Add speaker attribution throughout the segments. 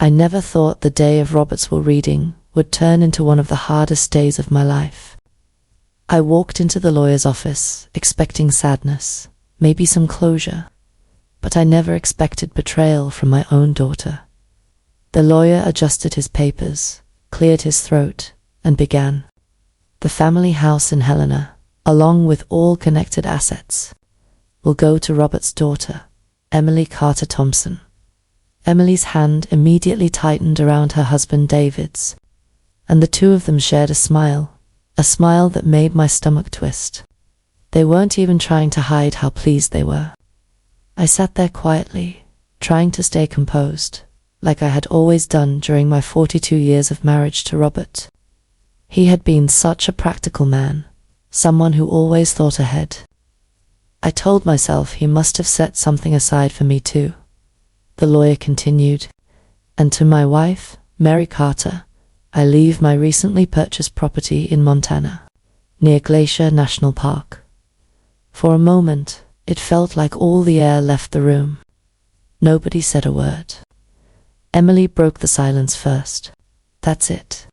Speaker 1: I never thought the day of Robert's will reading would turn into one of the hardest days of my life. I walked into the lawyer's office, expecting sadness, maybe some closure, but I never expected betrayal from my own daughter. The lawyer adjusted his papers, cleared his throat, and began. The family house in Helena, along with all connected assets, will go to Robert's daughter, Emily Carter Thompson. Emily's hand immediately tightened around her husband David's, and the two of them shared a smile that made my stomach twist. They weren't even trying to hide how pleased they were. I sat there quietly, trying to stay composed, like I had always done during my 42 years of marriage to Robert. He had been such a practical man, someone who always thought ahead. I told myself he must have set something aside for me too. The lawyer continued, and to my wife, Mary Carter, I leave my recently purchased property in Montana, near Glacier National Park. For a moment, it felt like all the air left the room. Nobody said a word. Emily broke the silence first. "That's it?"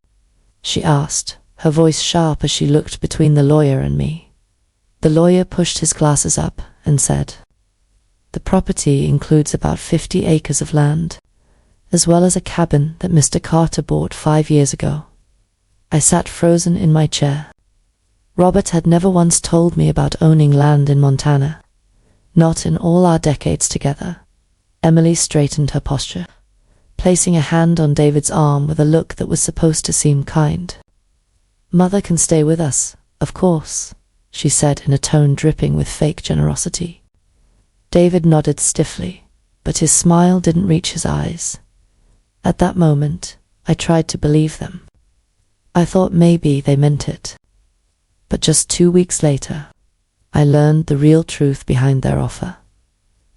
Speaker 1: she asked, her voice sharp as she looked between the lawyer and me. The lawyer pushed his glasses up and said, "The property includes about 50 acres of land, as well as a cabin that Mr. Carter bought 5 years ago." I sat frozen in my chair. Robert had never once told me about owning land in Montana. Not in all our decades together. Emily straightened her posture, placing a hand on David's arm with a look that was supposed to seem kind. "Mother can stay with us, of course," she said in a tone dripping with fake generosity. David nodded stiffly, but his smile didn't reach his eyes. At that moment, I tried to believe them. I thought maybe they meant it. But just 2 weeks later, I learned the real truth behind their offer.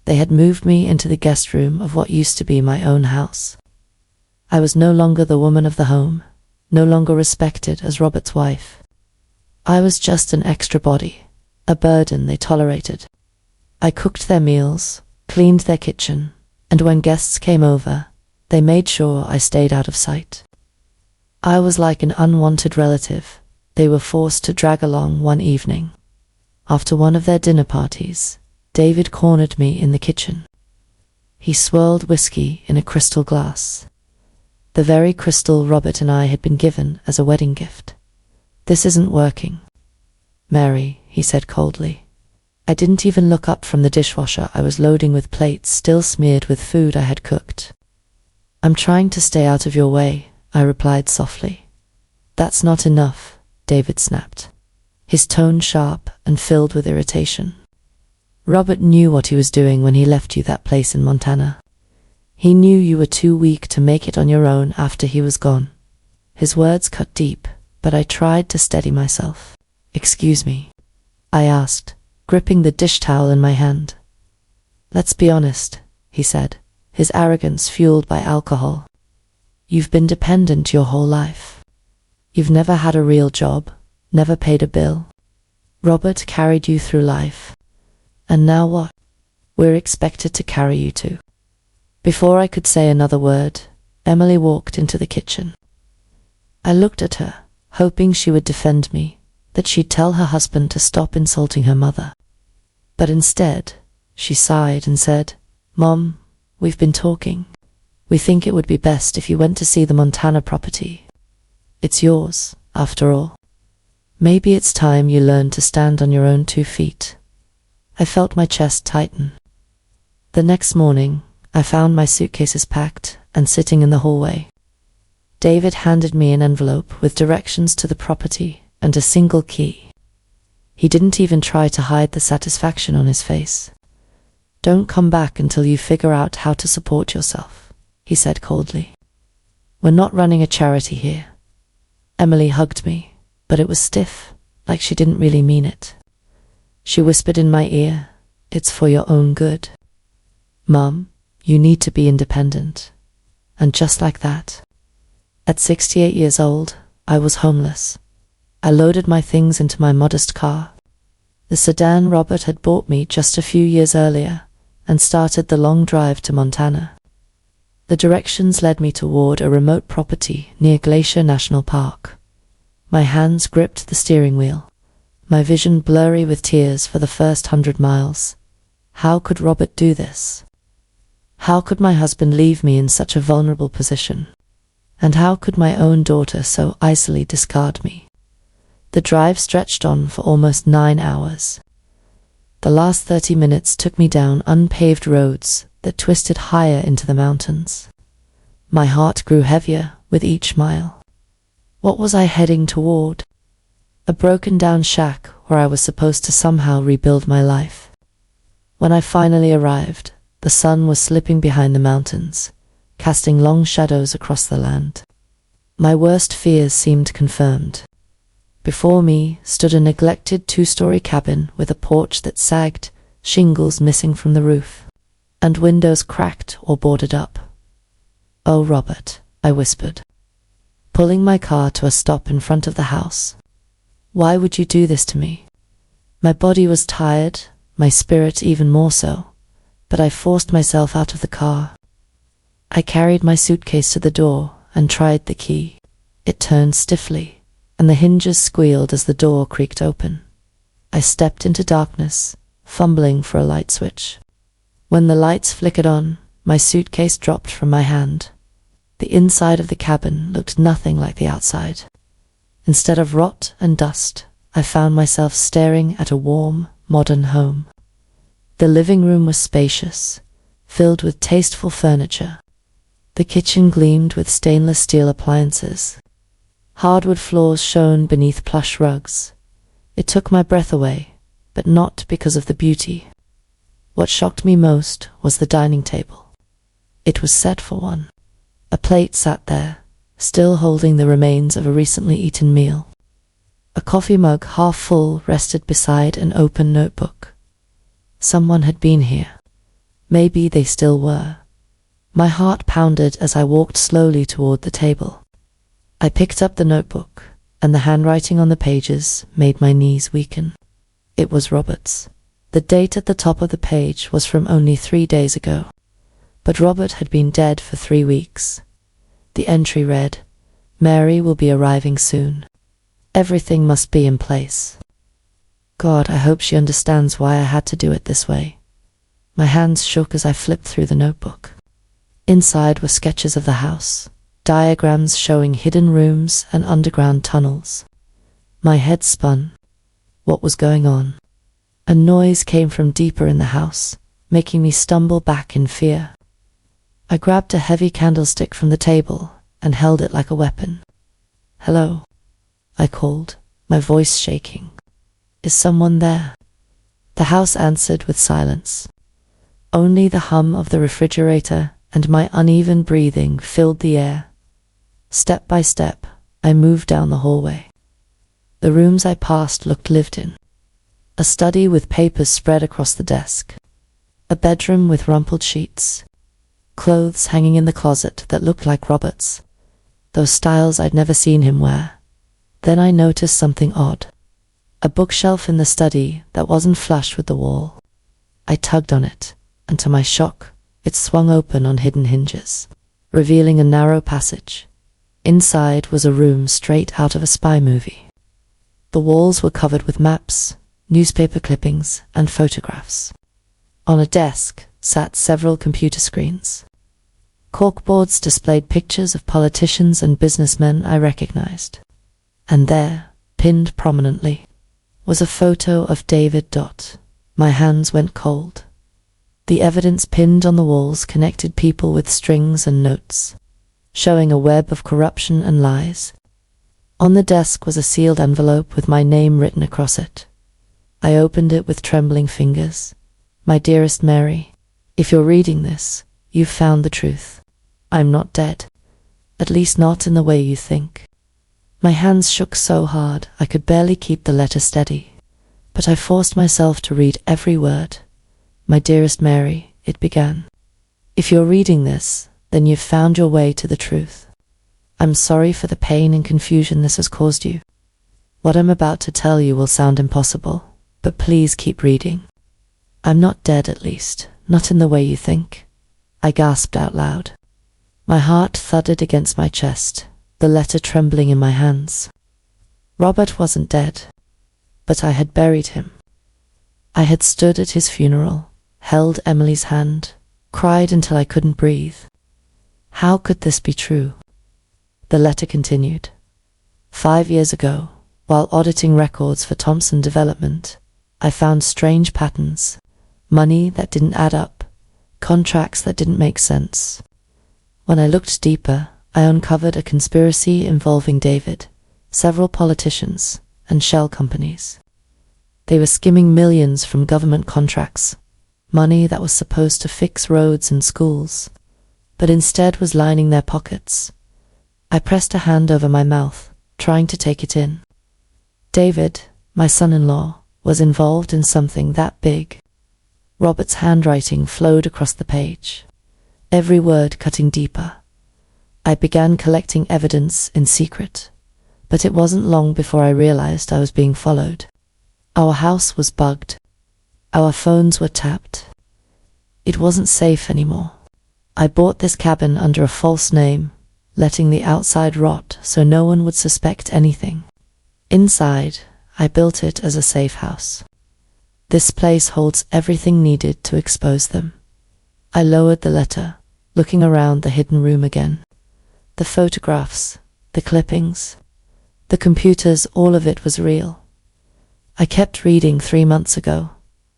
Speaker 1: They had moved me into the guest room of what used to be my own house. I was no longer the woman of the home, no longer respected as Robert's wife. I was just an extra body, a burden they tolerated. I cooked their meals, cleaned their kitchen, and when guests came over, they made sure I stayed out of sight. I was like an unwanted relative they were forced to drag along one evening. After one of their dinner parties, David cornered me in the kitchen. He swirled whiskey in a crystal glass, the very crystal Robert and I had been given as a wedding gift. "This isn't working, Mary," he said coldly. I didn't even look up from the dishwasher I was loading with plates still smeared with food I had cooked. "I'm trying to stay out of your way," I replied softly. "That's not enough," David snapped, his tone sharp and filled with irritation. "Robert knew what he was doing when he left you that place in Montana. He knew you were too weak to make it on your own after he was gone." His words cut deep, but I tried to steady myself. "Excuse me?" I asked, gripping the dish towel in my hand. "Let's be honest," he said, his arrogance fueled by alcohol. "You've been dependent your whole life. You've never had a real job, never paid a bill. Robert carried you through life. And now what? We're expected to carry you too." Before I could say another word, Emily walked into the kitchen. I looked at her, hoping she would defend me, that she'd tell her husband to stop insulting her mother. But instead, she sighed and said, "Mom, we've been talking. We think it would be best if you went to see the Montana property. It's yours, after all. Maybe it's time you learned to stand on your own 2 feet." I felt my chest tighten. The next morning, I found my suitcases packed and sitting in the hallway. David handed me an envelope with directions to the property and a single key. He didn't even try to hide the satisfaction on his face. "Don't come back until you figure out how to support yourself," he said coldly. "We're not running a charity here." Emily hugged me, but it was stiff, like she didn't really mean it. She whispered in my ear, "It's for your own good. Mom, you need to be independent." And just like that, at 68 years old, I was homeless. I loaded my things into my modest car, the sedan Robert had bought me just a few years earlier, and started the long drive to Montana. The directions led me toward a remote property near Glacier National Park. My hands gripped the steering wheel, my vision blurry with tears for the first 100 miles. How could Robert do this? How could my husband leave me in such a vulnerable position? And how could my own daughter so isolely discard me? The drive stretched on for almost 9 hours. The last 30 minutes took me down unpaved roads that twisted higher into the mountains. My heart grew heavier with each mile. What was I heading toward? A broken-down shack where I was supposed to somehow rebuild my life. When I finally arrived, the sun was slipping behind the mountains, casting long shadows across the land. My worst fears seemed confirmed. Before me stood a neglected 2-story cabin with a porch that sagged, shingles missing from the roof, and windows cracked or boarded up. "Oh, Robert," I whispered, pulling my car to a stop in front of the house. "Why would you do this to me?" My body was tired, my spirit even more so, but I forced myself out of the car. I carried my suitcase to the door and tried the key. It turned stiffly, and the hinges squealed as the door creaked open. I stepped into darkness, fumbling for a light switch. When the lights flickered on, my suitcase dropped from my hand. The inside of the cabin looked nothing like the outside. Instead of rot and dust, I found myself staring at a warm, modern home. The living room was spacious, filled with tasteful furniture. The kitchen gleamed with stainless steel appliances. Hardwood floors shone beneath plush rugs. It took my breath away, but not because of the beauty. What shocked me most was the dining table. It was set for one. A plate sat there, still holding the remains of a recently eaten meal. A coffee mug half full rested beside an open notebook. Someone had been here. Maybe they still were. My heart pounded as I walked slowly toward the table. I picked up the notebook, and the handwriting on the pages made my knees weaken. It was Robert's. The date at the top of the page was from only 3 days ago, but Robert had been dead for 3 weeks. The entry read, "Mary will be arriving soon. Everything must be in place." God, I hope she understands why I had to do it this way. My hands shook as I flipped through the notebook. Inside were sketches of the house, diagrams showing hidden rooms and underground tunnels. My head spun. What was going on? A noise came from deeper in the house, making me stumble back in fear. I grabbed a heavy candlestick from the table and held it like a weapon. "Hello," I called, my voice shaking. "Is someone there?" The house answered with silence. Only the hum of the refrigerator and my uneven breathing filled the air. Step by step, I moved down the hallway. The rooms I passed looked lived in. A study with papers spread across the desk. A bedroom with rumpled sheets. Clothes hanging in the closet that looked like Robert's. Those styles I'd never seen him wear. Then I noticed something odd. A bookshelf in the study that wasn't flush with the wall. I tugged on it, and to my shock, it swung open on hidden hinges, revealing a narrow passage. Inside was a room straight out of a spy movie. The walls were covered with maps, newspaper clippings, and photographs. On a desk sat several computer screens. Corkboards displayed pictures of politicians and businessmen I recognized. And there, pinned prominently, was a photo of David. My hands went cold. The evidence pinned on the walls connected people with strings and notes, showing a web of corruption and lies. On the desk was a sealed envelope with my name written across it. I opened it with trembling fingers. "My dearest Mary, if you're reading this, you've found the truth. I'm not dead. At least not in the way you think." My hands shook so hard I could barely keep the letter steady, but I forced myself to read every word. "My dearest Mary," it began. "If you're reading this, then you've found your way to the truth. I'm sorry for the pain and confusion this has caused you. What I'm about to tell you will sound impossible, but please keep reading. I'm not dead, at least, not in the way you think." I gasped out loud. My heart thudded against my chest, the letter trembling in my hands. Robert wasn't dead, but I had buried him. I had stood at his funeral, held Emily's hand, cried until I couldn't breathe. How could this be true? The letter continued. 5 years ago, while auditing records for Thompson Development, I found strange patterns, money that didn't add up, contracts that didn't make sense. When I looked deeper, I uncovered a conspiracy involving David, several politicians, and shell companies. They were skimming millions from government contracts, money that was supposed to fix roads and schools, but instead was lining their pockets. I pressed a hand over my mouth, trying to take it in. David, my son-in-law, was involved in something that big. Robert's handwriting flowed across the page, every word cutting deeper. I began collecting evidence in secret, but it wasn't long before I realized I was being followed. Our house was bugged. Our phones were tapped. It wasn't safe anymore. I bought this cabin under a false name, letting the outside rot so no one would suspect anything. Inside, I built it as a safe house. This place holds everything needed to expose them. I lowered the letter, looking around the hidden room again. The photographs, the clippings, the computers, all of it was real. I kept reading 3 months ago.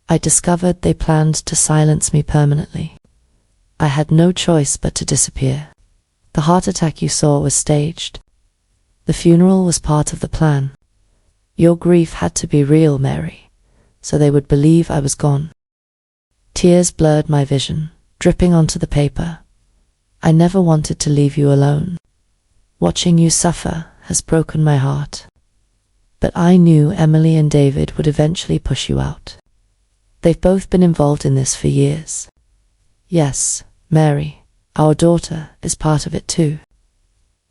Speaker 1: I discovered they planned to silence me permanently. I had no choice but to disappear. The heart attack you saw was staged. The funeral was part of the plan. Your grief had to be real, Mary, so they would believe I was gone. Tears blurred my vision, dripping onto the paper. I never wanted to leave you alone. Watching you suffer has broken my heart. But I knew Emily and David would eventually push you out. They've both been involved in this for years. Yes, Mary, our daughter, is part of it too.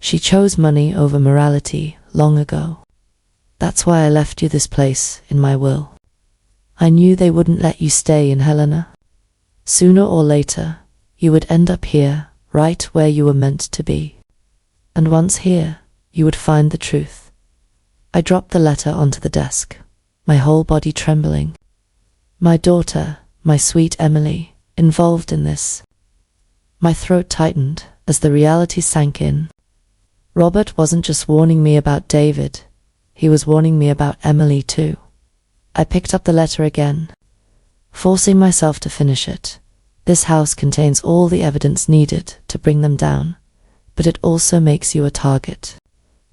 Speaker 1: She chose money over morality long ago. That's why I left you this place in my will. I knew they wouldn't let you stay in Helena. Sooner or later, you would end up here, right where you were meant to be. And once here, you would find the truth. I dropped the letter onto the desk, my whole body trembling. My daughter, my sweet Emily, involved in this. My throat tightened as the reality sank in. Robert wasn't just warning me about David, he was warning me about Emily too. I picked up the letter again, forcing myself to finish it. This house contains all the evidence needed to bring them down, but it also makes you a target.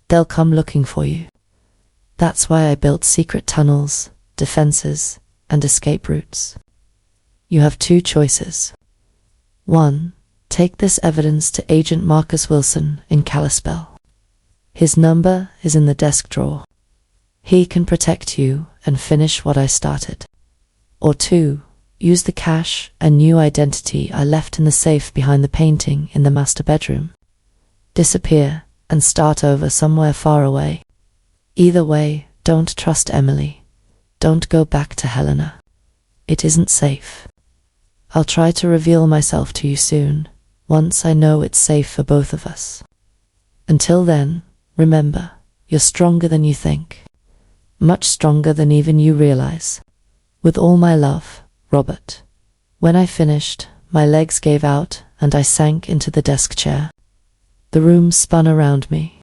Speaker 1: They'll come looking for you. That's why I built secret tunnels, defenses, and escape routes. You have 2 choices. 1. Take this evidence to Agent Marcus Wilson in Kalispell. His number is in the desk drawer. He can protect you and finish what I started. Or 2. Use the cash and new identity I left in the safe behind the painting in the master bedroom. Disappear and start over somewhere far away. Either way, don't trust Emily. Don't go back to Helena. It isn't safe. I'll try to reveal myself to you soon, once I know it's safe for both of us. Until then, remember, you're stronger than you think. Much stronger than even you realize. With all my love, Robert. When I finished, my legs gave out and I sank into the desk chair. The room spun around me.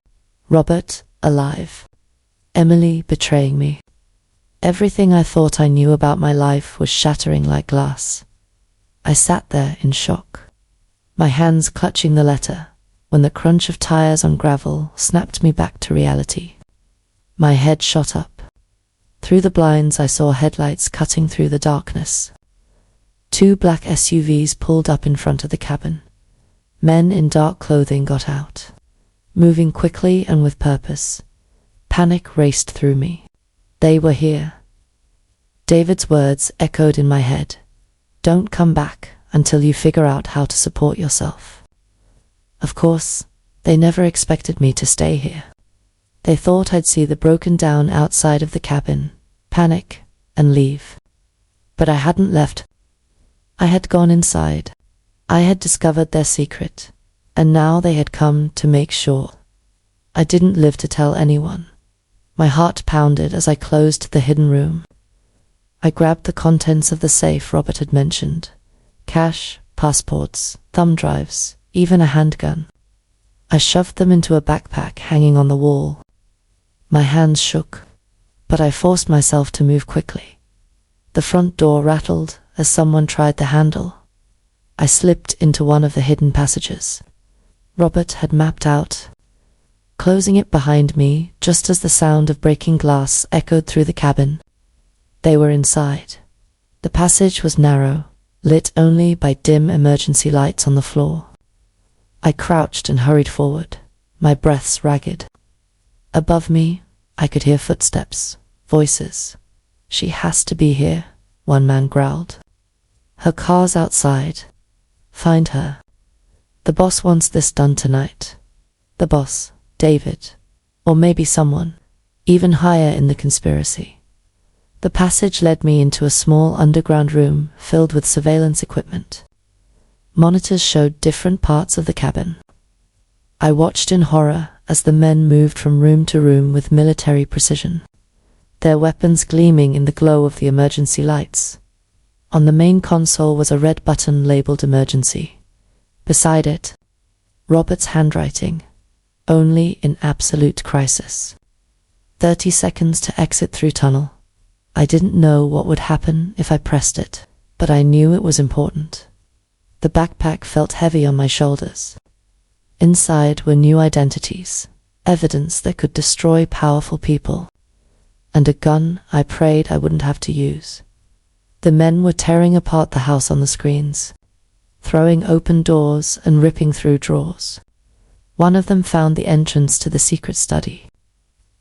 Speaker 1: Robert, alive. Emily betraying me. Everything I thought I knew about my life was shattering like glass. I sat there in shock, my hands clutching the letter, when the crunch of tires on gravel snapped me back to reality. My head shot up. Through the blinds I saw headlights cutting through the darkness. 2 black SUVs pulled up in front of the cabin. Men in dark clothing got out, moving quickly and with purpose. Panic raced through me. They were here. David's words echoed in my head. Don't come back until you figure out how to support yourself. Of course, they never expected me to stay here. They thought I'd see the broken down outside of the cabin, panic, and leave. But I hadn't left. I had gone inside. I had discovered their secret, And now they had come to make sure. I didn't live to tell anyone. My heart pounded as I closed the hidden room. I grabbed the contents of the safe Robert had mentioned. Cash, passports, thumb drives, even a handgun. I shoved them into a backpack hanging on the wall. My hands shook, but I forced myself to move quickly. The front door rattled as someone tried the handle. I slipped into one of the hidden passages. Robert had mapped out, closing it behind me just as the sound of breaking glass echoed through the cabin. They were inside. The passage was narrow, lit only by dim emergency lights on the floor. I crouched and hurried forward, my breaths ragged. Above me, I could hear footsteps, voices. "She has to be here," one man growled. "Her car's outside. Find her. The boss wants this done tonight." The boss, David, or maybe someone, even higher in the conspiracy. The passage led me into a small underground room filled with surveillance equipment. Monitors showed different parts of the cabin. I watched in horror as the men moved from room to room with military precision, their weapons gleaming in the glow of the emergency lights. On the main console was a red button labeled emergency. Beside it, Robert's handwriting, "Only in absolute crisis. 30 seconds to exit through tunnel." I didn't know what would happen if I pressed it, but I knew it was important. The backpack felt heavy on my shoulders. Inside were new identities, evidence that could destroy powerful people, and a gun I prayed I wouldn't have to use. The men were tearing apart the house on the screens, throwing open doors and ripping through drawers. One of them found the entrance to the secret study.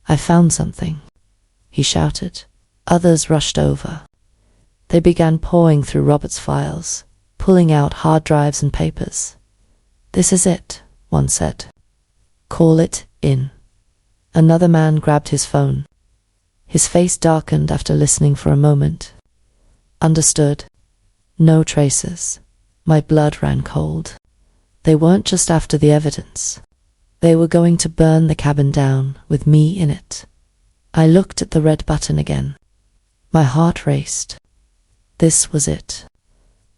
Speaker 1: "I found something," he shouted. Others rushed over. They began pawing through Robert's files, pulling out hard drives and papers. "This is it," one said. "Call it in." Another man grabbed his phone. His face darkened after listening for a moment. "Understood." No traces. My blood ran cold. They weren't just after the evidence. They were going to burn the cabin down with me in it. I looked at the red button again. My heart raced. This was it.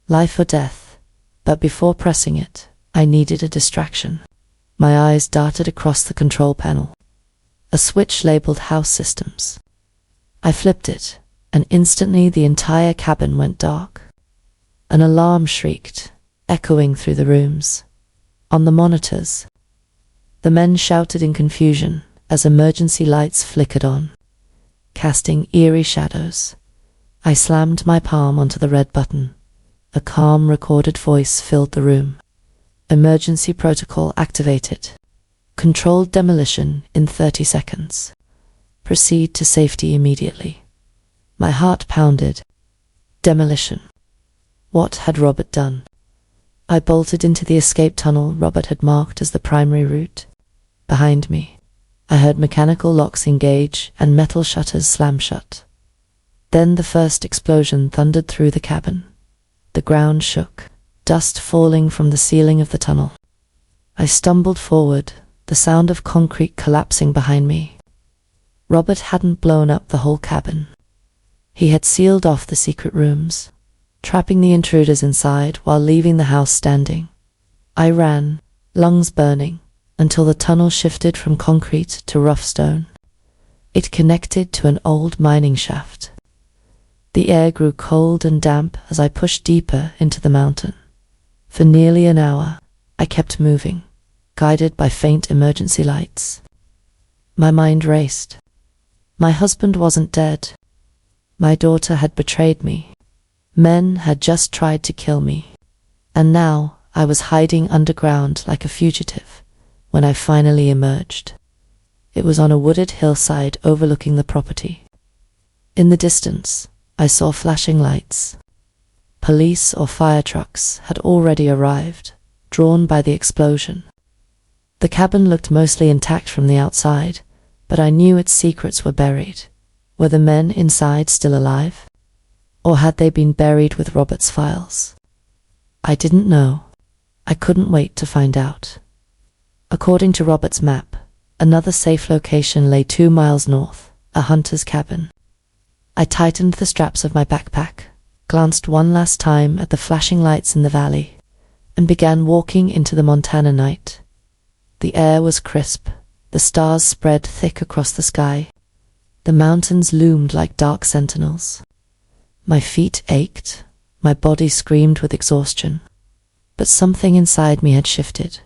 Speaker 1: Life or death. But before pressing it, I needed a distraction. My eyes darted across the control panel. A switch labeled House Systems. I flipped it, and instantly the entire cabin went dark. An alarm shrieked, echoing through the rooms. On the monitors, the men shouted in confusion as emergency lights flickered on, casting eerie shadows. I slammed my palm onto the red button. A calm, recorded voice filled the room. "Emergency protocol activated. Controlled demolition in 30 seconds. Proceed to safety immediately." My heart pounded. Demolition. What had Robert done? I bolted into the escape tunnel Robert had marked as the primary route. Behind me, I heard mechanical locks engage and metal shutters slam shut. Then the first explosion thundered through the cabin. The ground shook, dust falling from the ceiling of the tunnel. I stumbled forward, the sound of concrete collapsing behind me. Robert hadn't blown up the whole cabin. He had sealed off the secret rooms, trapping the intruders inside while leaving the house standing. I ran, lungs burning, until the tunnel shifted from concrete to rough stone. It connected to an old mining shaft. The air grew cold and damp as I pushed deeper into the mountain. For nearly an hour, I kept moving, guided by faint emergency lights. My mind raced. My husband wasn't dead. My daughter had betrayed me. Men had just tried to kill me. And now I was hiding underground like a fugitive when I finally emerged. It was on a wooded hillside overlooking the property. In the distance, I saw flashing lights. Police or fire trucks had already arrived, drawn by the explosion. The cabin looked mostly intact from the outside, but I knew its secrets were buried. Were the men inside still alive? Or had they been buried with Robert's files? I didn't know. I couldn't wait to find out. According to Robert's map, another safe location lay 2 miles north, a hunter's cabin. I tightened the straps of my backpack, glanced one last time at the flashing lights in the valley, and began walking into the Montana night. The air was crisp, the stars spread thick across the sky. The mountains loomed like dark sentinels. My feet ached, my body screamed with exhaustion. But something inside me had shifted.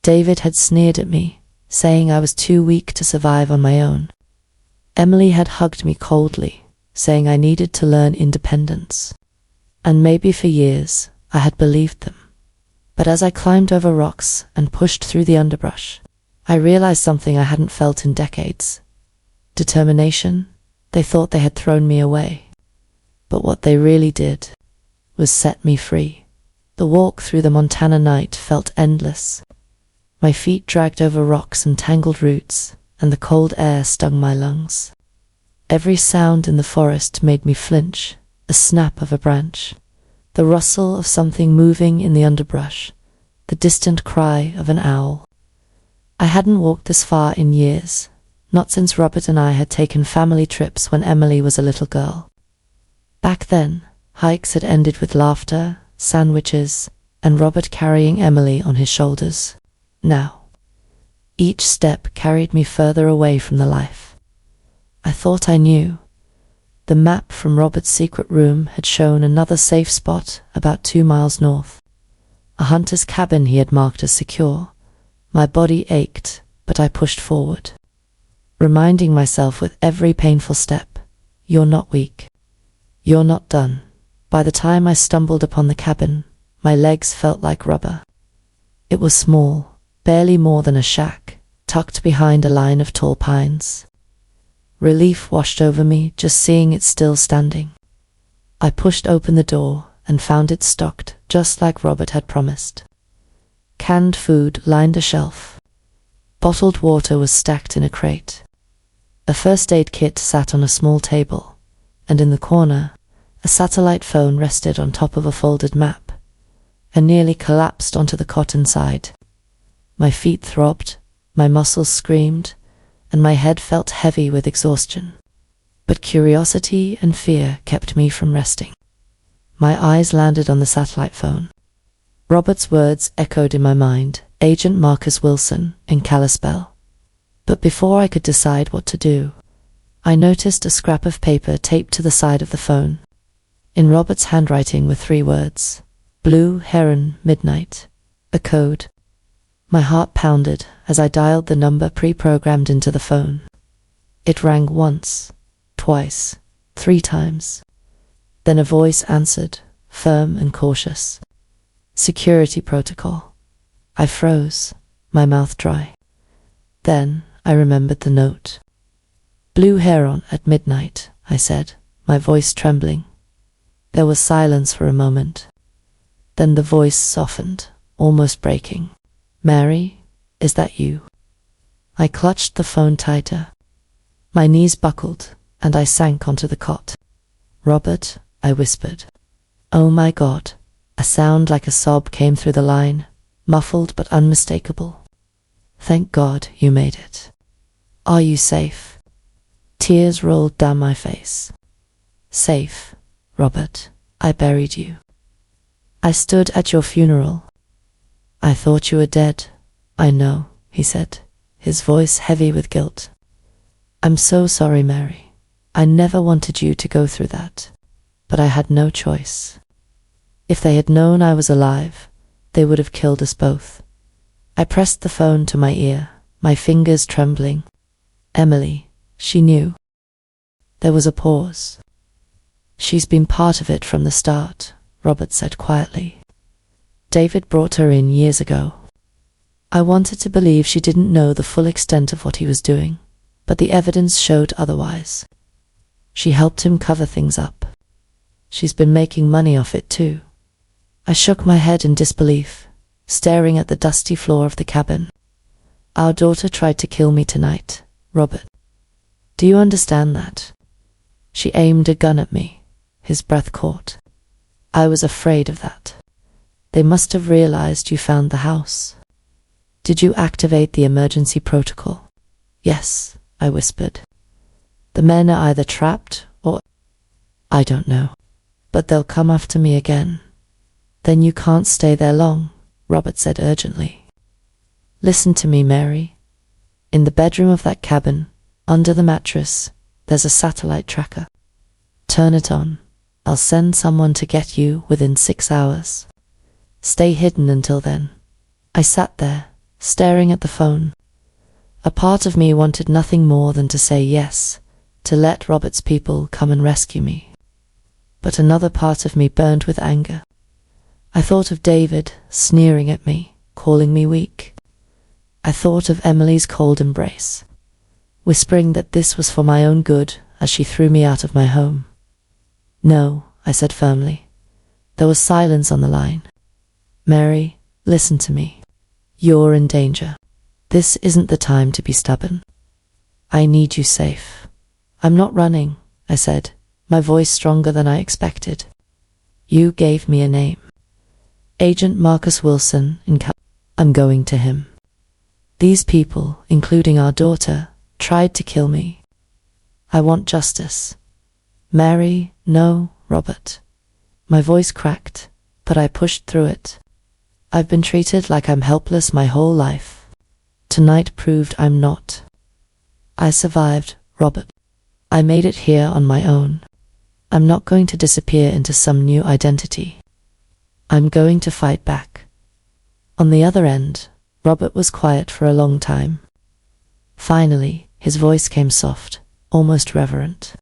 Speaker 1: David had sneered at me, saying I was too weak to survive on my own. Emily had hugged me coldly, saying I needed to learn independence. And maybe for years I had believed them. But as I climbed over rocks and pushed through the underbrush, I realized something I hadn't felt in decades. Determination. They thought they had thrown me away. But what they really did was set me free. The walk through the Montana night felt endless. My feet dragged over rocks and tangled roots, and the cold air stung my lungs. Every sound in the forest made me flinch, a snap of a branch, the rustle of something moving in the underbrush, the distant cry of an owl. I hadn't walked this far in years, not since Robert and I had taken family trips when Emily was a little girl. Back then, hikes had ended with laughter, sandwiches, and Robert carrying Emily on his shoulders. Now, each step carried me further away from the life I thought I knew. The map from Robert's secret room had shown another safe spot about 2 miles north, a hunter's cabin he had marked as secure. My body ached, but I pushed forward, reminding myself with every painful step, "You're not weak. You're not done." By the time I stumbled upon the cabin, my legs felt like rubber. It was small, barely more than a shack, tucked behind a line of tall pines. Relief washed over me just seeing it still standing. I pushed open the door and found it stocked just like Robert had promised. Canned food lined a shelf. Bottled water was stacked in a crate. A first aid kit sat on a small table, and in the corner, a satellite phone rested on top of a folded map. I nearly collapsed onto the cot inside. My feet throbbed, my muscles screamed, and my head felt heavy with exhaustion. But curiosity and fear kept me from resting. My eyes landed on the satellite phone. Robert's words echoed in my mind, Agent Marcus Wilson in Kalispell. But before I could decide what to do, I noticed a scrap of paper taped to the side of the phone. In Robert's handwriting were 3 words, Blue Heron Midnight, a code. My heart pounded as I dialed the number pre-programmed into the phone. It rang once, twice, 3 times. Then a voice answered, firm and cautious. Security protocol. I froze, my mouth dry. Then I remembered the note. Blue Heron at midnight, I said, my voice trembling. There was silence for a moment. Then the voice softened, almost breaking. Mary, is that you? I clutched the phone tighter. My knees buckled, and I sank onto the cot. Robert, I whispered. Oh my God. A sound like a sob came through the line, muffled but unmistakable. Thank God you made it. Are you safe? Tears rolled down my face. Safe, Robert, I buried you. I stood at your funeral. I thought you were dead. I know, he said, his voice heavy with guilt. I'm so sorry, Mary. I never wanted you to go through that. But I had no choice. If they had known I was alive, they would have killed us both. I pressed the phone to my ear, my fingers trembling. Emily, she knew. There was a pause. She's been part of it from the start, Robert said quietly. David brought her in years ago. I wanted to believe she didn't know the full extent of what he was doing, but the evidence showed otherwise. She helped him cover things up. She's been making money off it too. I shook my head in disbelief, staring at the dusty floor of the cabin. Our daughter tried to kill me tonight, Robert. Do you understand that? She aimed a gun at me. His breath caught. I was afraid of that. They must have realized you found the house. Did you activate the emergency protocol? Yes, I whispered. The men are either trapped or... I don't know. But they'll come after me again. Then you can't stay there long, Robert said urgently. Listen to me, Mary. In the bedroom of that cabin, under the mattress, there's a satellite tracker. Turn it on. I'll send someone to get you within 6 hours. Stay hidden until then. I sat there, staring at the phone. A part of me wanted nothing more than to say yes, to let Robert's people come and rescue me. But another part of me burned with anger. I thought of David sneering at me, calling me weak. I thought of Emily's cold embrace, whispering that this was for my own good as she threw me out of my home. No, I said firmly. There was silence on the line. Mary, listen to me. You're in danger. This isn't the time to be stubborn. I need you safe. I'm not running, I said, my voice stronger than I expected. You gave me a name. Agent Marcus Wilson in I'm going to him. These people, including our daughter, tried to kill me. I want justice. Mary, no, Robert. My voice cracked, but I pushed through it. I've been treated like I'm helpless my whole life. Tonight proved I'm not. I survived, Robert. I made it here on my own. I'm not going to disappear into some new identity. I'm going to fight back. On the other end, Robert was quiet for a long time. Finally, his voice came soft, almost reverent.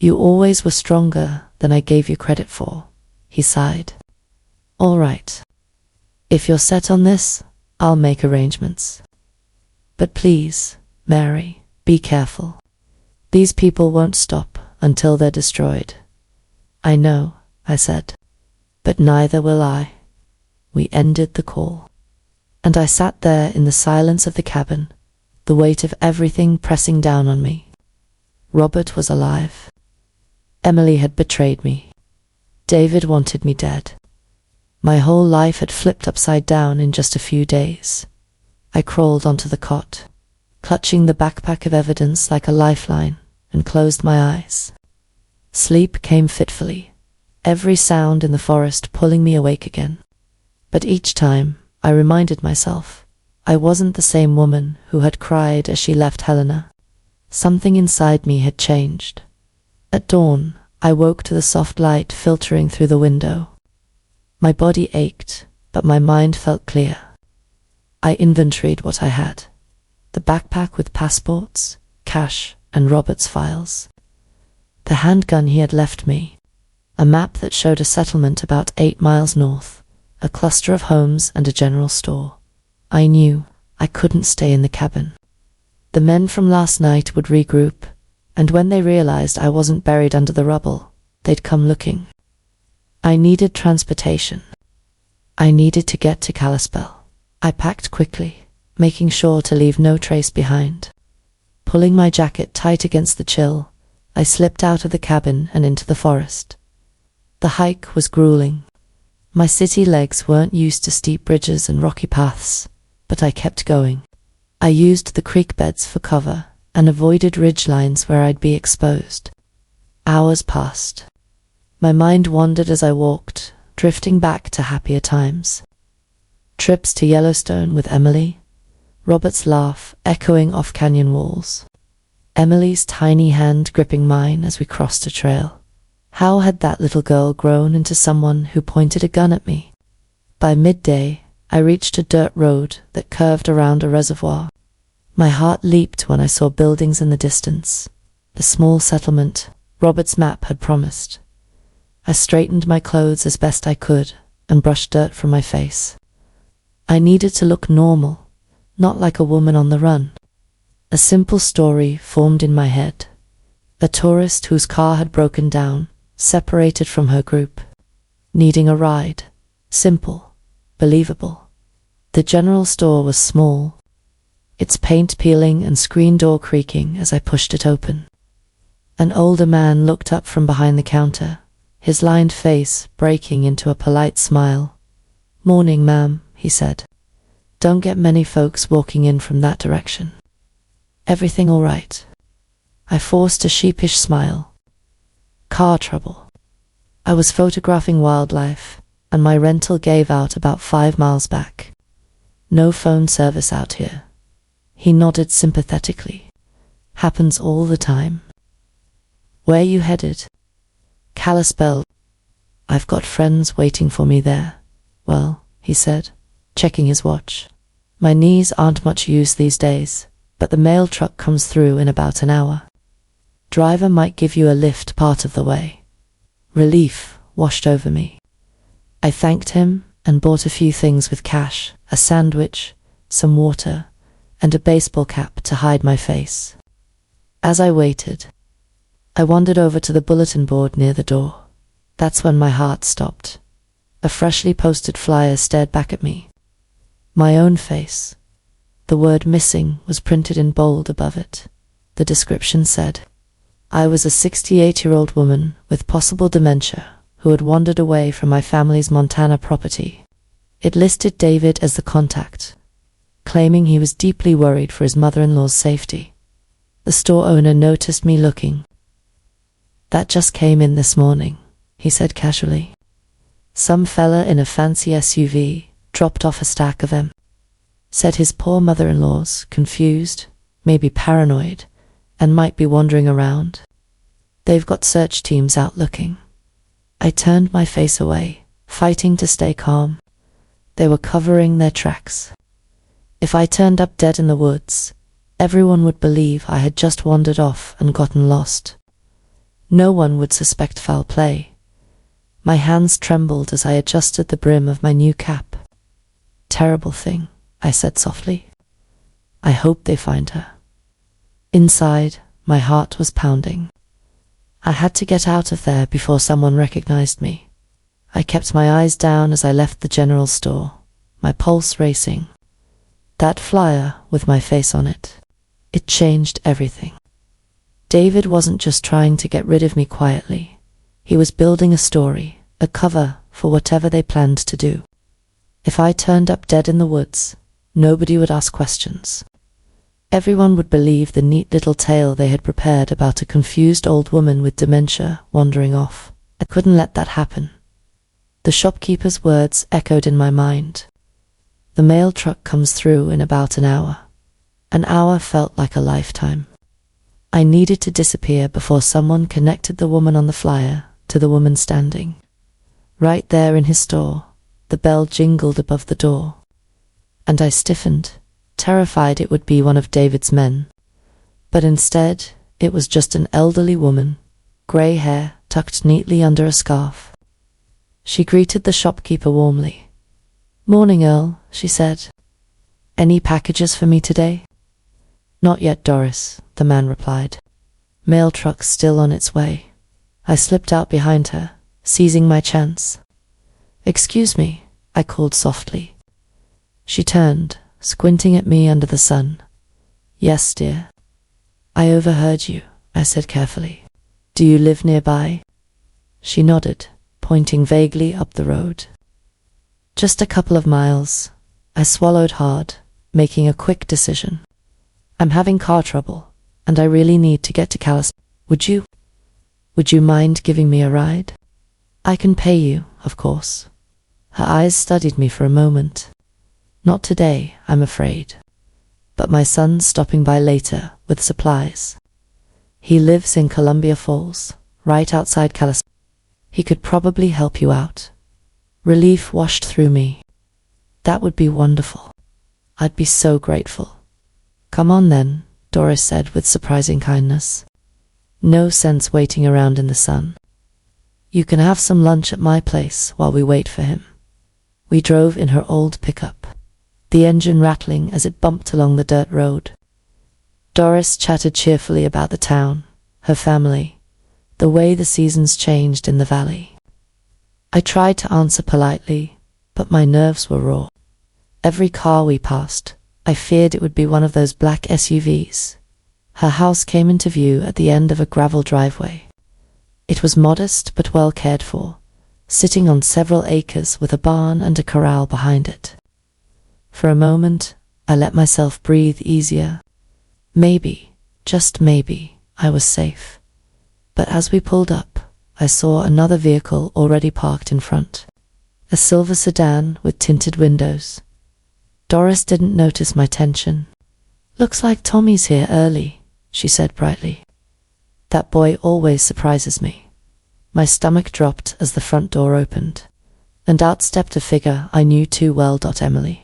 Speaker 1: You always were stronger than I gave you credit for, he sighed. All right. If you're set on this, I'll make arrangements. But please, Mary, be careful. These people won't stop until they're destroyed. I know, I said, but neither will I. We ended the call. And I sat there in the silence of the cabin, the weight of everything pressing down on me. Robert was alive. Emily had betrayed me. David wanted me dead. My whole life had flipped upside down in just a few days. I crawled onto the cot, clutching the backpack of evidence like a lifeline, and closed my eyes. Sleep came fitfully, every sound in the forest pulling me awake again. But each time, I reminded myself, I wasn't the same woman who had cried as she left Helena. Something inside me had changed. At dawn, I woke to the soft light filtering through the window. My body ached, but my mind felt clear. I inventoried what I had. The backpack with passports, cash, and Robert's files. The handgun he had left me. A map that showed a settlement about 8 miles north, a cluster of homes and a general store. I knew I couldn't stay in the cabin. The men from last night would regroup, and when they realized I wasn't buried under the rubble, they'd come looking. I needed transportation. I needed to get to Kalispell. I packed quickly, making sure to leave no trace behind. Pulling my jacket tight against the chill, I slipped out of the cabin and into the forest. The hike was grueling. My city legs weren't used to steep bridges and rocky paths, but I kept going. I used the creek beds for cover and avoided ridgelines where I'd be exposed. Hours passed. My mind wandered as I walked, drifting back to happier times. Trips to Yellowstone with Emily, Robert's laugh echoing off canyon walls, Emily's tiny hand gripping mine as we crossed a trail. How had that little girl grown into someone who pointed a gun at me? By midday, I reached a dirt road that curved around a reservoir. My heart leaped when I saw buildings in the distance, the small settlement Robert's map had promised. I straightened my clothes as best I could and brushed dirt from my face. I needed to look normal, not like a woman on the run. A simple story formed in my head. A tourist whose car had broken down, separated from her group, needing a ride. Simple, believable. The general store was small, its paint peeling and screen door creaking as I pushed it open. An older man looked up from behind the counter, his lined face breaking into a polite smile. "Morning, ma'am," he said. Don't get many folks walking in from that direction. Everything all right? I forced a sheepish smile. Car trouble. I was photographing wildlife, and my rental gave out about 5 miles back. No phone service out here. He nodded sympathetically. Happens all the time. Where you headed? Kalispell. I've got friends waiting for me there. Well, he said, checking his watch. My knees aren't much use these days, but the mail truck comes through in about an hour. Driver might give you a lift part of the way. Relief washed over me. I thanked him and bought a few things with cash, a sandwich, some water, and a baseball cap to hide my face. As I waited, I wandered over to the bulletin board near the door. That's when my heart stopped. A freshly posted flyer stared back at me. My own face. The word missing was printed in bold above it. The description said, I was a 68-year-old woman with possible dementia who had wandered away from my family's Montana property. It listed David as the contact, claiming he was deeply worried for his mother-in-law's safety. The store owner noticed me looking. That just came in this morning, he said casually. Some fella in a fancy SUV dropped off a stack of them. Said his poor mother-in-law's confused, maybe paranoid, and might be wandering around. They've got search teams out looking. I turned my face away, fighting to stay calm. They were covering their tracks. If I turned up dead in the woods, everyone would believe I had just wandered off and gotten lost. No one would suspect foul play. My hands trembled as I adjusted the brim of my new cap. Terrible thing, I said softly. I hope they find her. Inside, my heart was pounding. I had to get out of there before someone recognized me. I kept my eyes down as I left the general store, my pulse racing. That flyer with my face on it, it changed everything. David wasn't just trying to get rid of me quietly. He was building a story, a cover for whatever they planned to do. If I turned up dead in the woods, nobody would ask questions. Everyone would believe the neat little tale they had prepared about a confused old woman with dementia wandering off. I couldn't let that happen. The shopkeeper's words echoed in my mind. The mail truck comes through in about an hour. An hour felt like a lifetime. I needed to disappear before someone connected the woman on the flyer to the woman standing. Right there in his store, the bell jingled above the door. And I stiffened, terrified it would be one of David's men. But instead, it was just an elderly woman, grey hair tucked neatly under a scarf. She greeted the shopkeeper warmly. "Morning, Earl," she said. "Any packages for me today?" "Not yet, Doris," the man replied. "Mail truck's still on its way." I slipped out behind her, seizing my chance. "Excuse me," I called softly. She turned, squinting at me under the sun. "Yes, dear." "I overheard you," I said carefully. "Do you live nearby?" She nodded, pointing vaguely up the road. "Just a couple of miles." I swallowed hard, making a quick decision. "I'm having car trouble, and I really need to get to Kalispell. Would you mind giving me a ride?" "I can pay you, of course." Her eyes studied me for a moment. "Not today, I'm afraid. But my son's stopping by later with supplies. He lives in Columbia Falls, right outside Kalispell. He could probably help you out." Relief washed through me. That would be wonderful. I'd be so grateful. "Come on then," Doris said with surprising kindness. "No sense waiting around in the sun. You can have some lunch at my place while we wait for him." We drove in her old pickup, the engine rattling as it bumped along the dirt road. Doris chatted cheerfully about the town, her family, the way the seasons changed in the valley. I tried to answer politely, but my nerves were raw. Every car we passed, I feared it would be one of those black SUVs. Her house came into view at the end of a gravel driveway. It was modest but well cared for, sitting on several acres with a barn and a corral behind it. For a moment, I let myself breathe easier. Maybe, just maybe, I was safe. But as we pulled up, I saw another vehicle already parked in front. A silver sedan with tinted windows. Doris didn't notice my tension. "Looks like Tommy's here early," she said brightly. That boy always surprises me. My stomach dropped as the front door opened, and out stepped a figure I knew too well. Emily.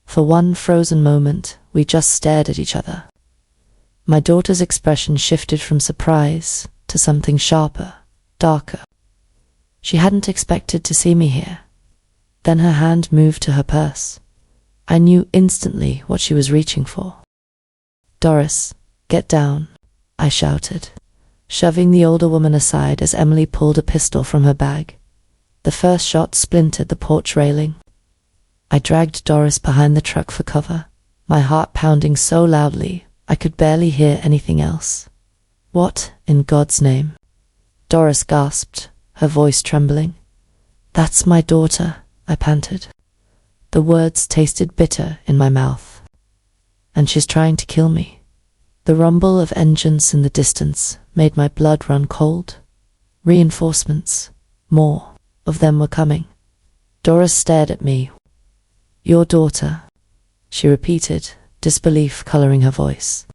Speaker 1: For one frozen moment, we just stared at each other. My daughter's expression shifted from surprise to something sharper, darker. She hadn't expected to see me here. Then her hand moved to her purse. I knew instantly what she was reaching for. "Doris, get down," I shouted, shoving the older woman aside as Emily pulled a pistol from her bag. The first shot splintered the porch railing. I dragged Doris behind the truck for cover, my heart pounding so loudly I could barely hear anything else. "What, in God's name?" Doris gasped, her voice trembling. "That's my daughter," I panted. The words tasted bitter in my mouth. "And she's trying to kill me." The rumble of engines in the distance made my blood run cold. Reinforcements. More of them were coming. Doris stared at me. "Your daughter," she repeated, disbelief coloring her voice.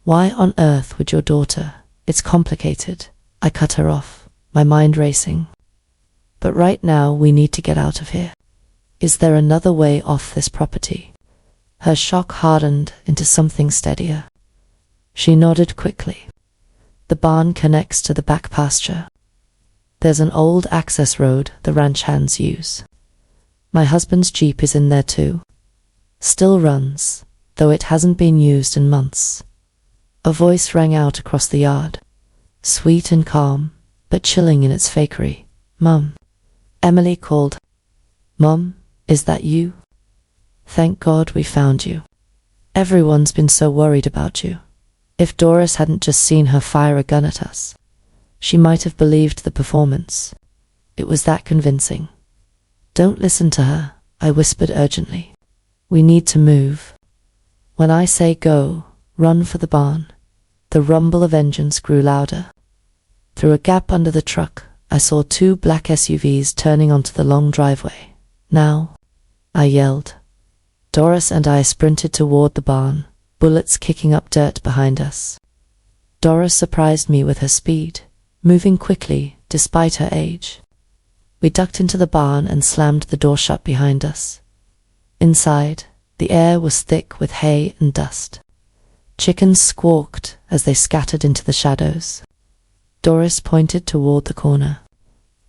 Speaker 1: "Why on earth would your daughter? It's complicated." I cut her off, my mind racing. "But right now we need to get out of here. Is there another way off this property?" Her shock hardened into something steadier. She nodded quickly. "The barn connects to the back pasture. There's an old access road the ranch hands use. My husband's Jeep is in there too. Still runs, though it hasn't been used in months." A voice rang out across the yard, sweet and calm, but chilling in its fakery. "Mum." Emily called. "Mum, is that you? Thank God we found you. Everyone's been so worried about you." If Doris hadn't just seen her fire a gun at us, she might have believed the performance. It was that convincing. "Don't listen to her," I whispered urgently. "We need to move. When I say go, run for the barn." The rumble of engines grew louder. Through a gap under the truck, I saw two black SUVs turning onto the long driveway. "Now," I yelled. Doris and I sprinted toward the barn, bullets kicking up dirt behind us. Doris surprised me with her speed, moving quickly despite her age. We ducked into the barn and slammed the door shut behind us. Inside, the air was thick with hay and dust. Chickens squawked as they scattered into the shadows. Doris pointed toward the corner.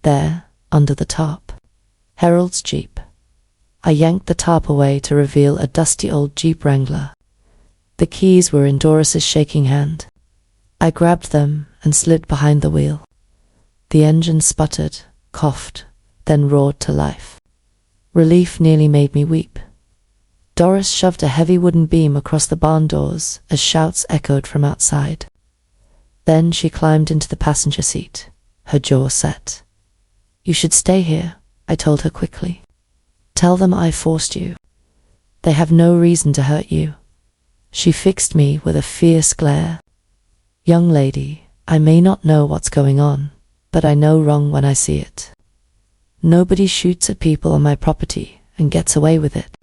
Speaker 1: There, under the tarp, Harold's Jeep. I yanked the tarp away to reveal a dusty old Jeep Wrangler. The keys were in Doris's shaking hand. I grabbed them and slid behind the wheel. The engine sputtered, coughed, then roared to life. Relief nearly made me weep. Doris shoved a heavy wooden beam across the barn doors as shouts echoed from outside. Then she climbed into the passenger seat, her jaw set. "You should stay here," I told her quickly. "Tell them I forced you. They have no reason to hurt you." She fixed me with a fierce glare. "Young lady, I may not know what's going on, but I know wrong when I see it. Nobody shoots at people on my property and gets away with it."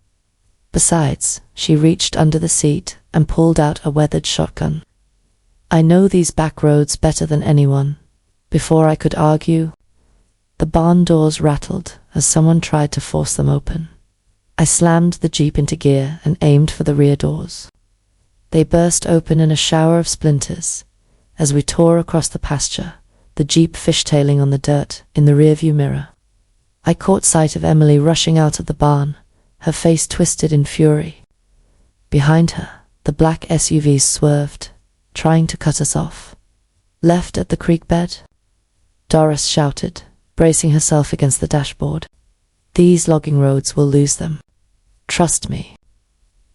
Speaker 1: Besides, she reached under the seat and pulled out a weathered shotgun. "I know these back roads better than anyone." Before I could argue, the barn doors rattled as someone tried to force them open. I slammed the Jeep into gear and aimed for the rear doors. They burst open in a shower of splinters as we tore across the pasture, the Jeep fishtailing on the dirt in the rearview mirror. I caught sight of Emily rushing out of the barn, her face twisted in fury. Behind her, the black SUVs swerved, trying to cut us off. "Left at the creek bed?" Doris shouted, bracing herself against the dashboard. "These logging roads will lose them. Trust me."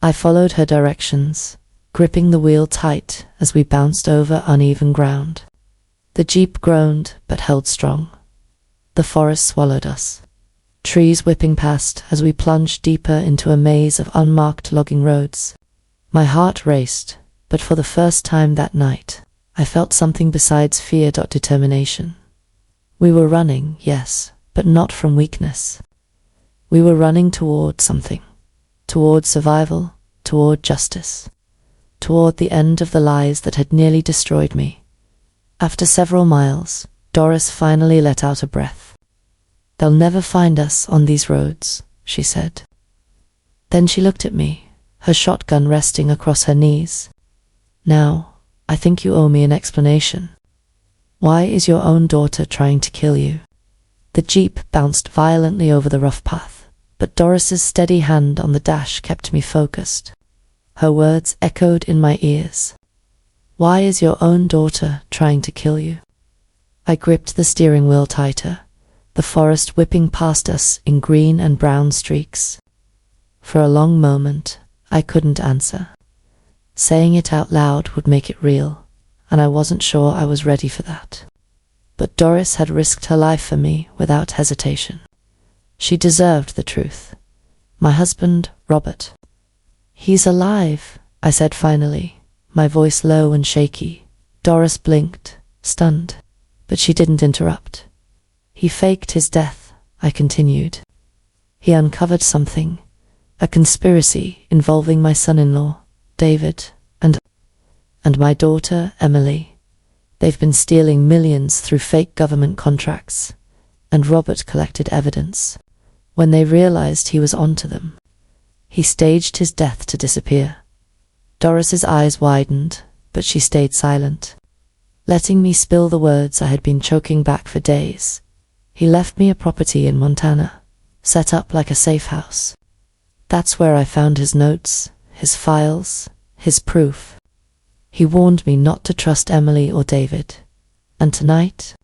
Speaker 1: I followed her directions, gripping the wheel tight as we bounced over uneven ground. The Jeep groaned but held strong. The forest swallowed us. trees whipping past as we plunged deeper into a maze of unmarked logging roads. My heart raced, but for the first time that night, I felt something besides fear. Determination. We were running, yes, but not from weakness. We were running toward something. Toward survival, toward justice. Toward the end of the lies that had nearly destroyed me. After several miles, Doris finally let out a breath. "They'll never find us on these roads," she said. Then she looked at me, her shotgun resting across her knees. "Now, I think you owe me an explanation. Why is your own daughter trying to kill you?" The jeep bounced violently over the rough path, but Doris's steady hand on the dash kept me focused. Her words echoed in my ears. "Why is your own daughter trying to kill you?" I gripped the steering wheel tighter, the forest whipping past us in green and brown streaks. For a long moment, I couldn't answer. Saying it out loud would make it real, and I wasn't sure I was ready for that. But Doris had risked her life for me without hesitation. She deserved the truth. My husband, Robert. "He's alive," I said finally, my voice low and shaky. Doris blinked, stunned, but she didn't interrupt. "He faked his death," I continued. "He uncovered something, a conspiracy involving my son-in-law, David, and my daughter, Emily. They've been stealing millions through fake government contracts, and Robert collected evidence. When they realized he was onto them, he staged his death to disappear." Doris's eyes widened, but she stayed silent, letting me spill the words I had been choking back for days. "He left me a property in Montana, set up like a safe house. That's where I found his notes, his files, his proof. He warned me not to trust Emily or David. And tonight,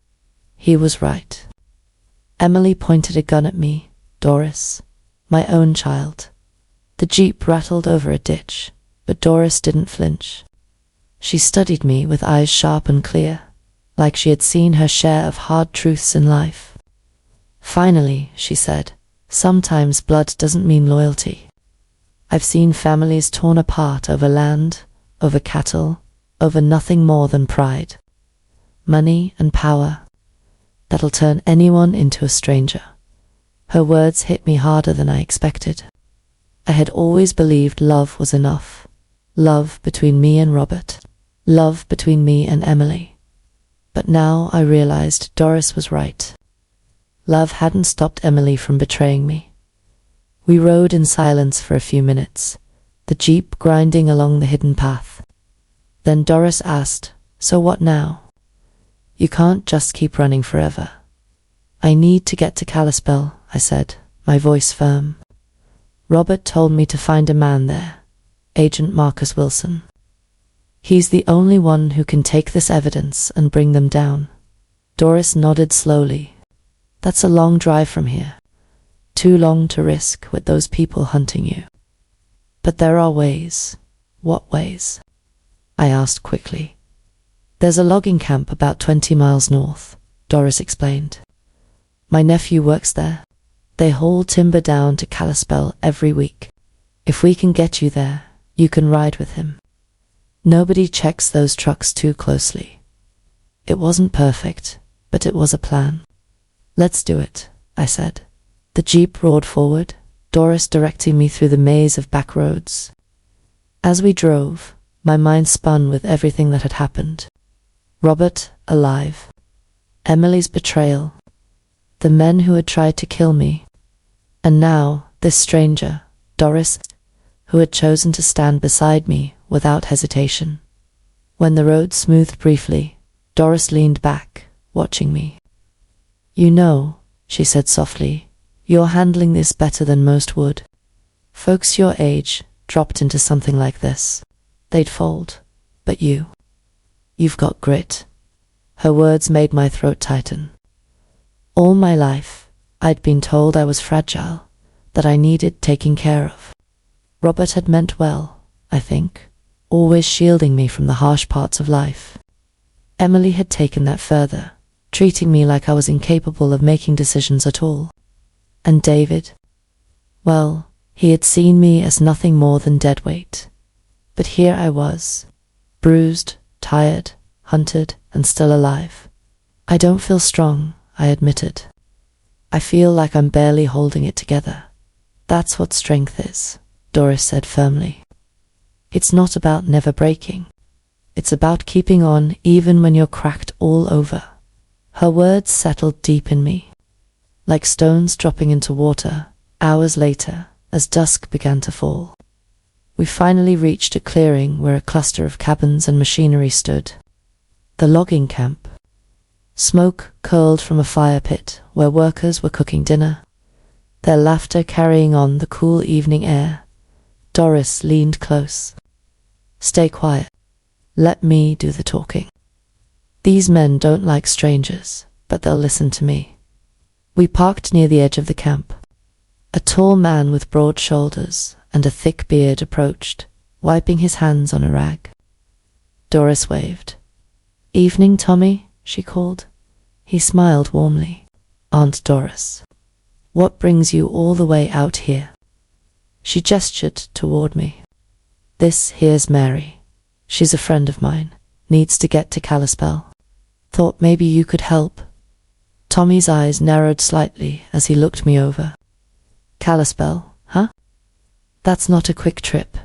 Speaker 1: he was right." Emily pointed a gun at me. "Doris, my own child." The jeep rattled over a ditch, but Doris didn't flinch. She studied me with eyes sharp and clear, like she had seen her share of hard truths in life. "Finally," she said, "sometimes blood doesn't mean loyalty. I've seen families torn apart over land, over cattle, over nothing more than pride. Money and power. That'll turn anyone into a stranger." Her words hit me harder than I expected. I had always believed love was enough. Love between me and Robert. Love between me and Emily. But now I realized Doris was right. Love hadn't stopped Emily from betraying me. We rode in silence for a few minutes, the jeep grinding along the hidden path. Then Doris asked, "So what now?" "You can't just keep running forever." "I need to get to Kalispell," I said, my voice firm. "Robert told me to find a man there, Agent Marcus Wilson. He's the only one who can take this evidence and bring them down." Doris nodded slowly. "That's a long drive from here. Too long to risk with those people hunting you." "But there are ways." "What ways?" I asked quickly. "There's a logging camp about 20 miles north," Doris explained. "My nephew works there. They haul timber down to Kalispell every week. If we can get you there, you can ride with him. Nobody checks those trucks too closely." It wasn't perfect, but it was a plan. "Let's do it," I said. The jeep roared forward, Doris directing me through the maze of back roads. As we drove, my mind spun with everything that had happened. Robert alive. Emily's betrayal. The men who had tried to kill me. And now, this stranger, Doris, who had chosen to stand beside me without hesitation. When the road smoothed briefly, Doris leaned back, watching me. "You know," she said softly, "you're handling this better than most would. Folks your age dropped into something like this. They'd fold. But you've got grit." Her words made my throat tighten. All my life, I'd been told I was fragile, that I needed taking care of. Robert had meant well, I think, always shielding me from the harsh parts of life. Emily had taken that further, treating me like I was incapable of making decisions at all. And David? Well, he had seen me as nothing more than dead weight. But here I was, bruised, tired, hunted, and still alive. I don't feel strong, I admitted. I feel like I'm barely holding it together. That's what strength is, Doris said firmly. It's not about never breaking. It's about keeping on even when you're cracked all over. Her words settled deep in me, like stones dropping into water. Hours later, as dusk began to fall, we finally reached a clearing where a cluster of cabins and machinery stood. The logging camp. Smoke curled from a fire pit where workers were cooking dinner, their laughter carrying on the cool evening air. Doris leaned close. Stay quiet. Let me do the talking. These men don't like strangers, but they'll listen to me. We parked near the edge of the camp. A tall man with broad shoulders and a thick beard approached, wiping his hands on a rag. Doris waved. "Evening, Tommy," she called. He smiled warmly. "Aunt Doris, what brings you all the way out here?" She gestured toward me. "This here's Mary. She's a friend of mine. Needs to get to Kalispell. Thought maybe you could help." Tommy's eyes narrowed slightly as he looked me over. "Kalispell, huh? That's not a quick trip.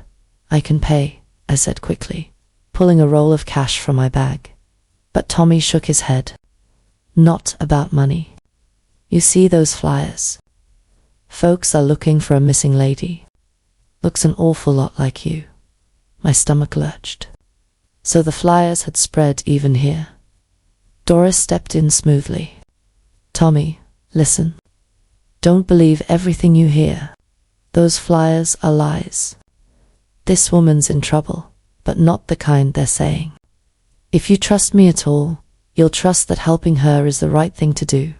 Speaker 1: I can pay," I said quickly, pulling a roll of cash from my bag. But Tommy shook his head. "Not about money. You see those flyers? Folks are looking for a missing lady. Looks an awful lot like you." My stomach lurched. So the flyers had spread even here. Doris stepped in smoothly. "Tommy, listen. Don't believe everything you hear. Those flyers are lies. This woman's in trouble, but not the kind they're saying. If you trust me at all, you'll trust that helping her is the right thing to do."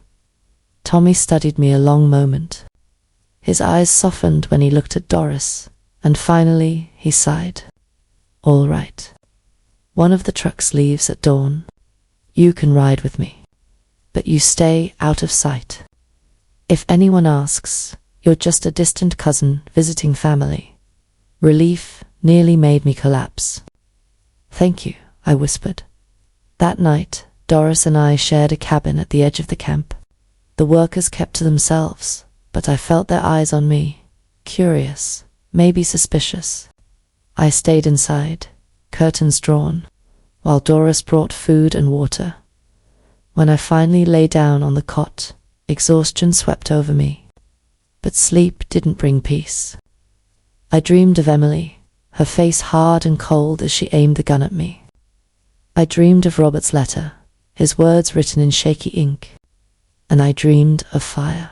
Speaker 1: Tommy studied me a long moment. His eyes softened when he looked at Doris, and finally he sighed. "All right. One of the trucks leaves at dawn. You can ride with me, but you stay out of sight. If anyone asks, you're just a distant cousin visiting family." Relief nearly made me collapse. "Thank you," I whispered. That night, Doris and I shared a cabin at the edge of the camp. The workers kept to themselves, but I felt their eyes on me, curious, maybe suspicious. I stayed inside, curtains drawn, while Doris brought food and water. When I finally lay down on the cot, exhaustion swept over me. But sleep didn't bring peace. I dreamed of Emily, her face hard and cold as she aimed the gun at me. I dreamed of Robert's letter, his words written in shaky ink. And I dreamed of fire,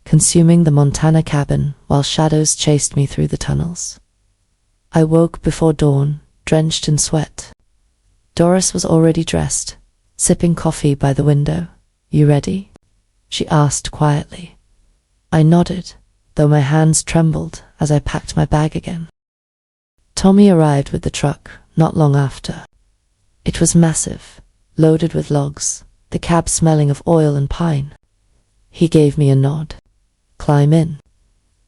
Speaker 1: consuming the Montana cabin while shadows chased me through the tunnels. I woke before dawn, drenched in sweat. Doris was already dressed, sipping coffee by the window. "You ready?" she asked quietly. I nodded, though my hands trembled as I packed my bag again. Tommy arrived with the truck not long after. It was massive, loaded with logs, the cab smelling of oil and pine. He gave me a nod. "Climb in.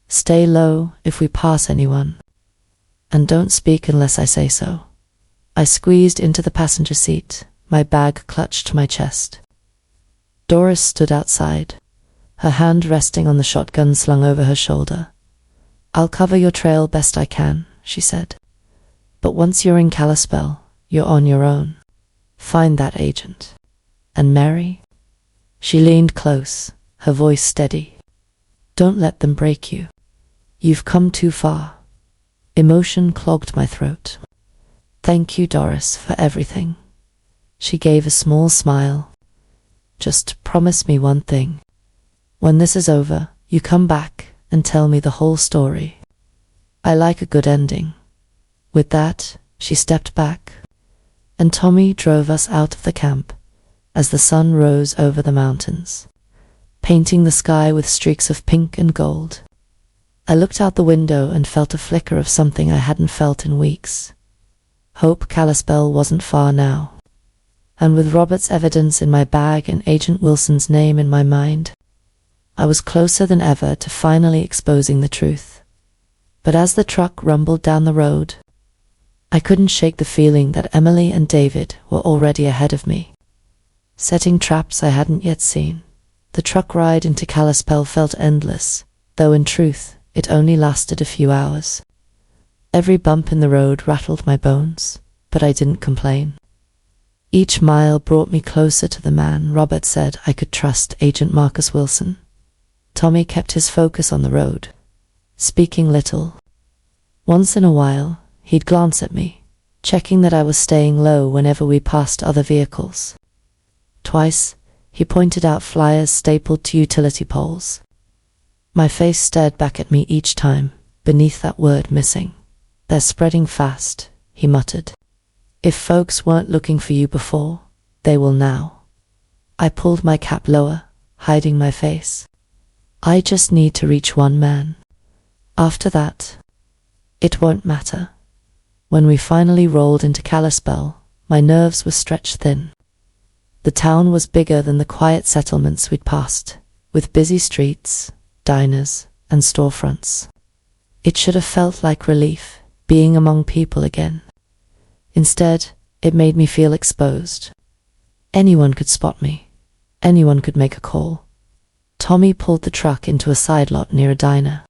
Speaker 1: Stay low if we pass anyone. And don't speak unless I say so." I squeezed into the passenger seat, my bag clutched to my chest. Doris stood outside, her hand resting on the shotgun slung over her shoulder. "I'll cover your trail best I can," she said. "But once you're in Kalispell, you're on your own. Find that agent. And Mary?" She leaned close, her voice steady. "Don't let them break you. You've come too far." Emotion clogged my throat. "Thank you, Doris, for everything." She gave a small smile. "Just promise me one thing. When this is over, you come back and tell me the whole story. I like a good ending." With that, she stepped back, and Tommy drove us out of the camp as the sun rose over the mountains, painting the sky with streaks of pink and gold. I looked out the window and felt a flicker of something I hadn't felt in weeks. Hope Kalispell wasn't far now. And with Robert's evidence in my bag and Agent Wilson's name in my mind, I was closer than ever to finally exposing the truth. But as the truck rumbled down the road, I couldn't shake the feeling that Emily and David were already ahead of me, setting traps I hadn't yet seen. The truck ride into Kalispell felt endless, though in truth, it only lasted a few hours. Every bump in the road rattled my bones, but I didn't complain. Each mile brought me closer to the man Robert said I could trust, Agent Marcus Wilson. Tommy kept his focus on the road, speaking little. Once in a while, he'd glance at me, checking that I was staying low whenever we passed other vehicles. Twice, he pointed out flyers stapled to utility poles. My face stared back at me each time, beneath that word missing. "They're spreading fast," he muttered. "If folks weren't looking for you before, they will now." I pulled my cap lower, hiding my face. "I just need to reach one man. After that, it won't matter." When we finally rolled into Kalispell, my nerves were stretched thin. The town was bigger than the quiet settlements we'd passed, with busy streets, diners, and storefronts. It should have felt like relief, being among people again. Instead, it made me feel exposed. Anyone could spot me. Anyone could make a call. Tommy pulled the truck into a side lot near a diner.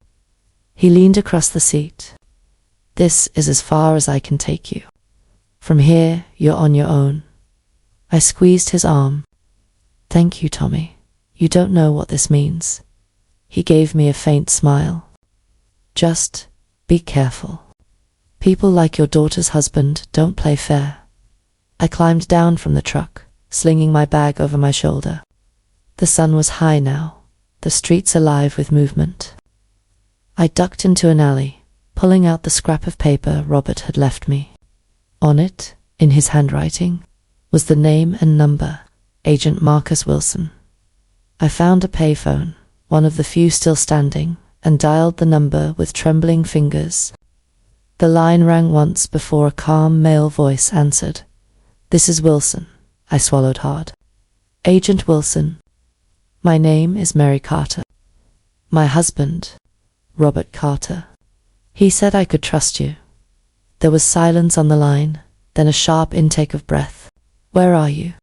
Speaker 1: He leaned across the seat. "This is as far as I can take you. From here, you're on your own." I squeezed his arm. "Thank you, Tommy. You don't know what this means." He gave me a faint smile. "Just be careful. People like your daughter's husband don't play fair." I climbed down from the truck, slinging my bag over my shoulder. The sun was high now, the streets alive with movement. I ducked into an alley, pulling out the scrap of paper Robert had left me. On it, in his handwriting, was the name and number, Agent Marcus Wilson. I found a payphone, one of the few still standing, and dialed the number with trembling fingers. The line rang once before a calm male voice answered. "This is Wilson." I swallowed hard. "Agent Wilson. My name is Mary Carter. My husband, Robert Carter. He said I could trust you." There was silence on the line, then a sharp intake of breath. "Where are you?"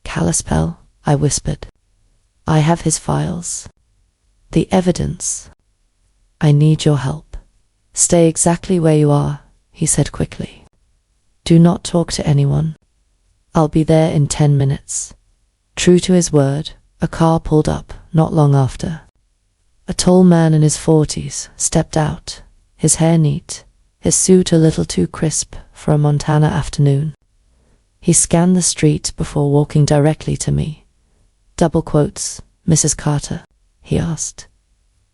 Speaker 1: "Kalispell," I whispered. "I have his files. The evidence. I need your help." "Stay exactly where you are," he said quickly. "Do not talk to anyone. I'll be there in 10 minutes. True to his word, a car pulled up not long after. A tall man in his 40s stepped out, his hair neat, his suit a little too crisp for a Montana afternoon. He scanned the street before walking directly to me. "Double quotes, Mrs. Carter?" he asked.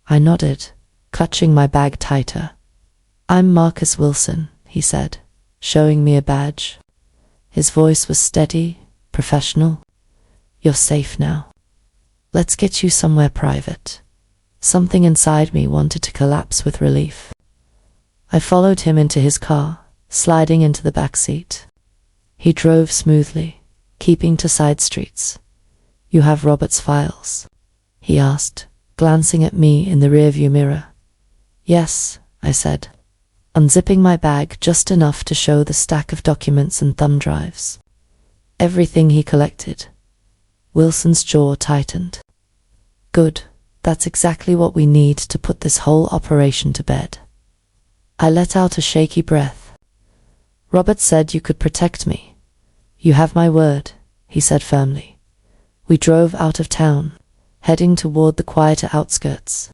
Speaker 1: I nodded, clutching my bag tighter. "I'm Marcus Wilson," he said, showing me a badge. His voice was steady, professional. "You're safe now. Let's get you somewhere private." Something inside me wanted to collapse with relief. I followed him into his car, sliding into the back seat. He drove smoothly, keeping to side streets. "You have Robert's files?" he asked, glancing at me in the rearview mirror. "Yes," I said, unzipping my bag just enough to show the stack of documents and thumb drives. Everything he collected. Wilson's jaw tightened. "Good, that's exactly what we need to put this whole operation to bed." I let out a shaky breath. "Robert said you could protect me." "You have my word," he said firmly. We drove out of town, heading toward the quieter outskirts.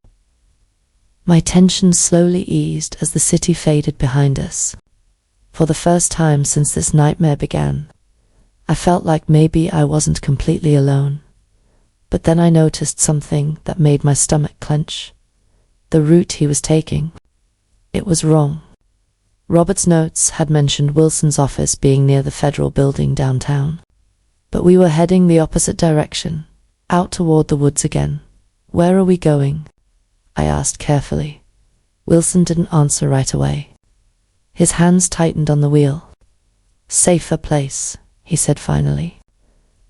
Speaker 1: My tension slowly eased as the city faded behind us. For the first time since this nightmare began, I felt like maybe I wasn't completely alone. But then I noticed something that made my stomach clench. The route he was taking. It was wrong. Robert's notes had mentioned Wilson's office being near the federal building downtown. But we were heading the opposite direction, out toward the woods again. "Where are we going?" I asked carefully. Wilson didn't answer right away. His hands tightened on the wheel. "Safer place," he said finally.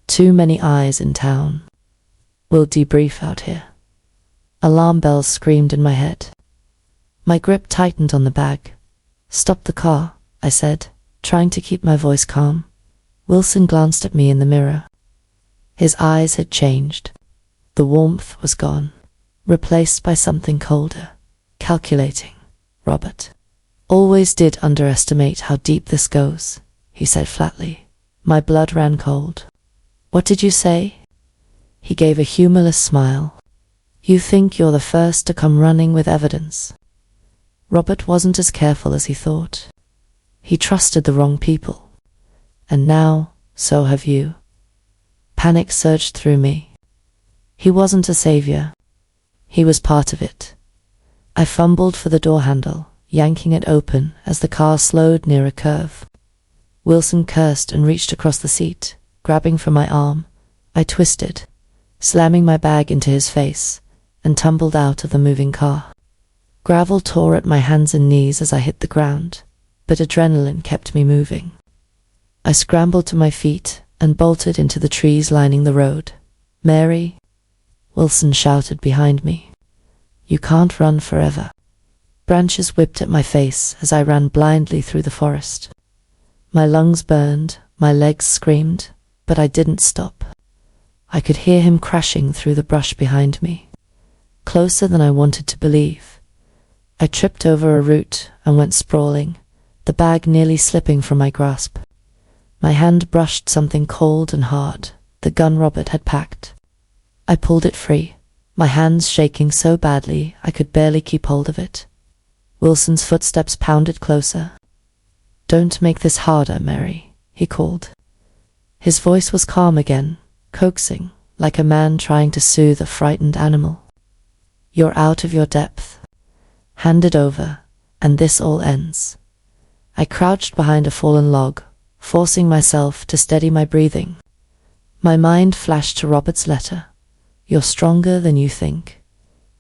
Speaker 1: "Too many eyes in town. We'll debrief out here." Alarm bells screamed in my head. My grip tightened on the bag. "Stop the car," I said, trying to keep my voice calm. Wilson glanced at me in the mirror. His eyes had changed. The warmth was gone, replaced by something colder, calculating. "Robert always did underestimate how deep this goes," he said flatly. My blood ran cold. "What did you say?" He gave a humorless smile. "You think you're the first to come running with evidence." Robert wasn't as careful as he thought. He trusted the wrong people. And now, so have you. Panic surged through me. He wasn't a savior. He was part of it. I fumbled for the door handle, yanking it open as the car slowed near a curve. Wilson cursed and reached across the seat, grabbing for my arm. I twisted, slamming my bag into his face, and tumbled out of the moving car. Gravel tore at my hands and knees as I hit the ground, but adrenaline kept me moving. I scrambled to my feet and bolted into the trees lining the road. "Mary," Wilson shouted behind me. "You can't run forever." Branches whipped at my face as I ran blindly through the forest. My lungs burned, my legs screamed, but I didn't stop. I could hear him crashing through the brush behind me, closer than I wanted to believe. I tripped over a root and went sprawling, the bag nearly slipping from my grasp. My hand brushed something cold and hard, the gun Robert had packed. I pulled it free, my hands shaking so badly I could barely keep hold of it. Wilson's footsteps pounded closer. "Don't make this harder, Mary," he called. His voice was calm again, coaxing, like a man trying to soothe a frightened animal. "You're out of your depth. Hand it over, and this all ends." I crouched behind a fallen log, forcing myself to steady my breathing. My mind flashed to Robert's letter. "You're stronger than you think."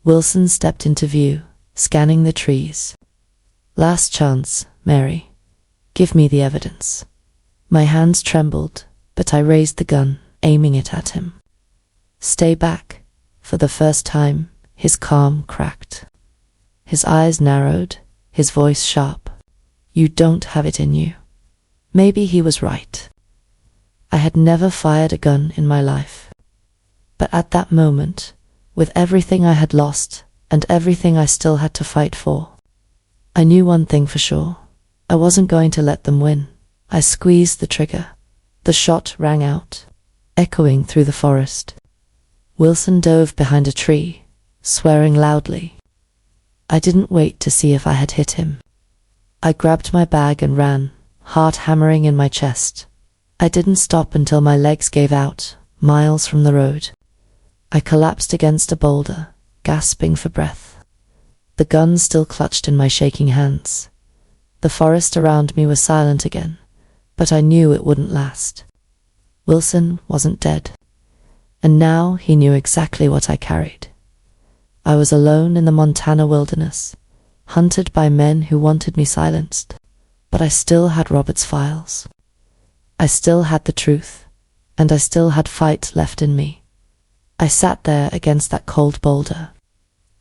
Speaker 1: Wilson stepped into view, scanning the trees. "Last chance, Mary. Give me the evidence." My hands trembled, but I raised the gun, aiming it at him. "Stay back." For the first time, his calm cracked. His eyes narrowed, his voice sharp. "You don't have it in you." Maybe he was right. I had never fired a gun in my life. But at that moment, with everything I had lost and everything I still had to fight for, I knew one thing for sure. I wasn't going to let them win. I squeezed the trigger. The shot rang out, echoing through the forest. Wilson dove behind a tree, swearing loudly. I didn't wait to see if I had hit him. I grabbed my bag and ran, heart hammering in my chest. I didn't stop until my legs gave out, miles from the road. I collapsed against a boulder, gasping for breath. The gun still clutched in my shaking hands. The forest around me was silent again, but I knew it wouldn't last. Wilson wasn't dead, and now he knew exactly what I carried. I was alone in the Montana wilderness, hunted by men who wanted me silenced, but I still had Robert's files. I still had the truth, and I still had fight left in me. I sat there against that cold boulder,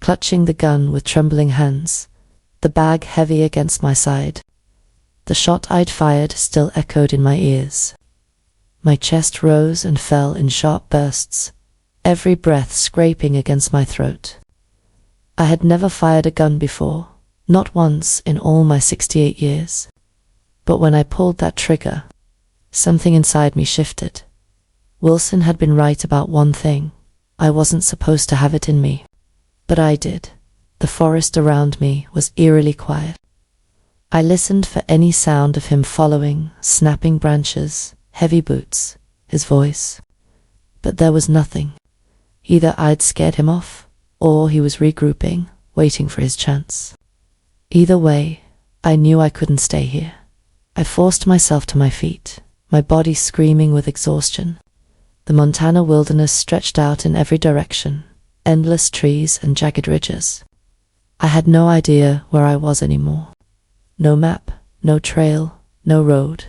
Speaker 1: clutching the gun with trembling hands, the bag heavy against my side. The shot I'd fired still echoed in my ears. My chest rose and fell in sharp bursts, every breath scraping against my throat. I had never fired a gun before, not once in all my 68 years. But when I pulled that trigger, something inside me shifted. Wilson had been right about one thing. I wasn't supposed to have it in me. But I did. The forest around me was eerily quiet. I listened for any sound of him following, snapping branches, heavy boots, his voice. But there was nothing. Either I'd scared him off, or he was regrouping, waiting for his chance. Either way, I knew I couldn't stay here. I forced myself to my feet, my body screaming with exhaustion. The Montana wilderness stretched out in every direction, endless trees and jagged ridges. I had no idea where I was anymore. No map, no trail, no road.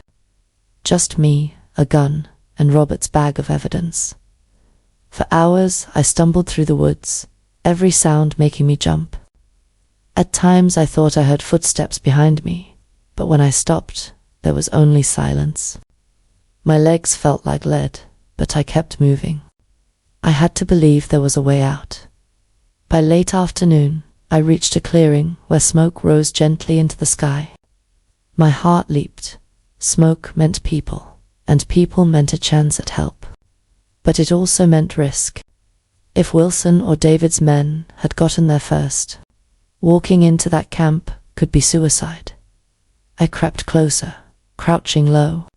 Speaker 1: Just me, a gun, and Robert's bag of evidence. For hours I stumbled through the woods, every sound making me jump. At times I thought I heard footsteps behind me, but when I stopped, there was only silence. My legs felt like lead, but I kept moving. I had to believe there was a way out. By late afternoon, I reached a clearing where smoke rose gently into the sky. My heart leaped. Smoke meant people, and people meant a chance at help. But it also meant risk. If Wilson or David's men had gotten there first, walking into that camp could be suicide. I crept closer, crouching low,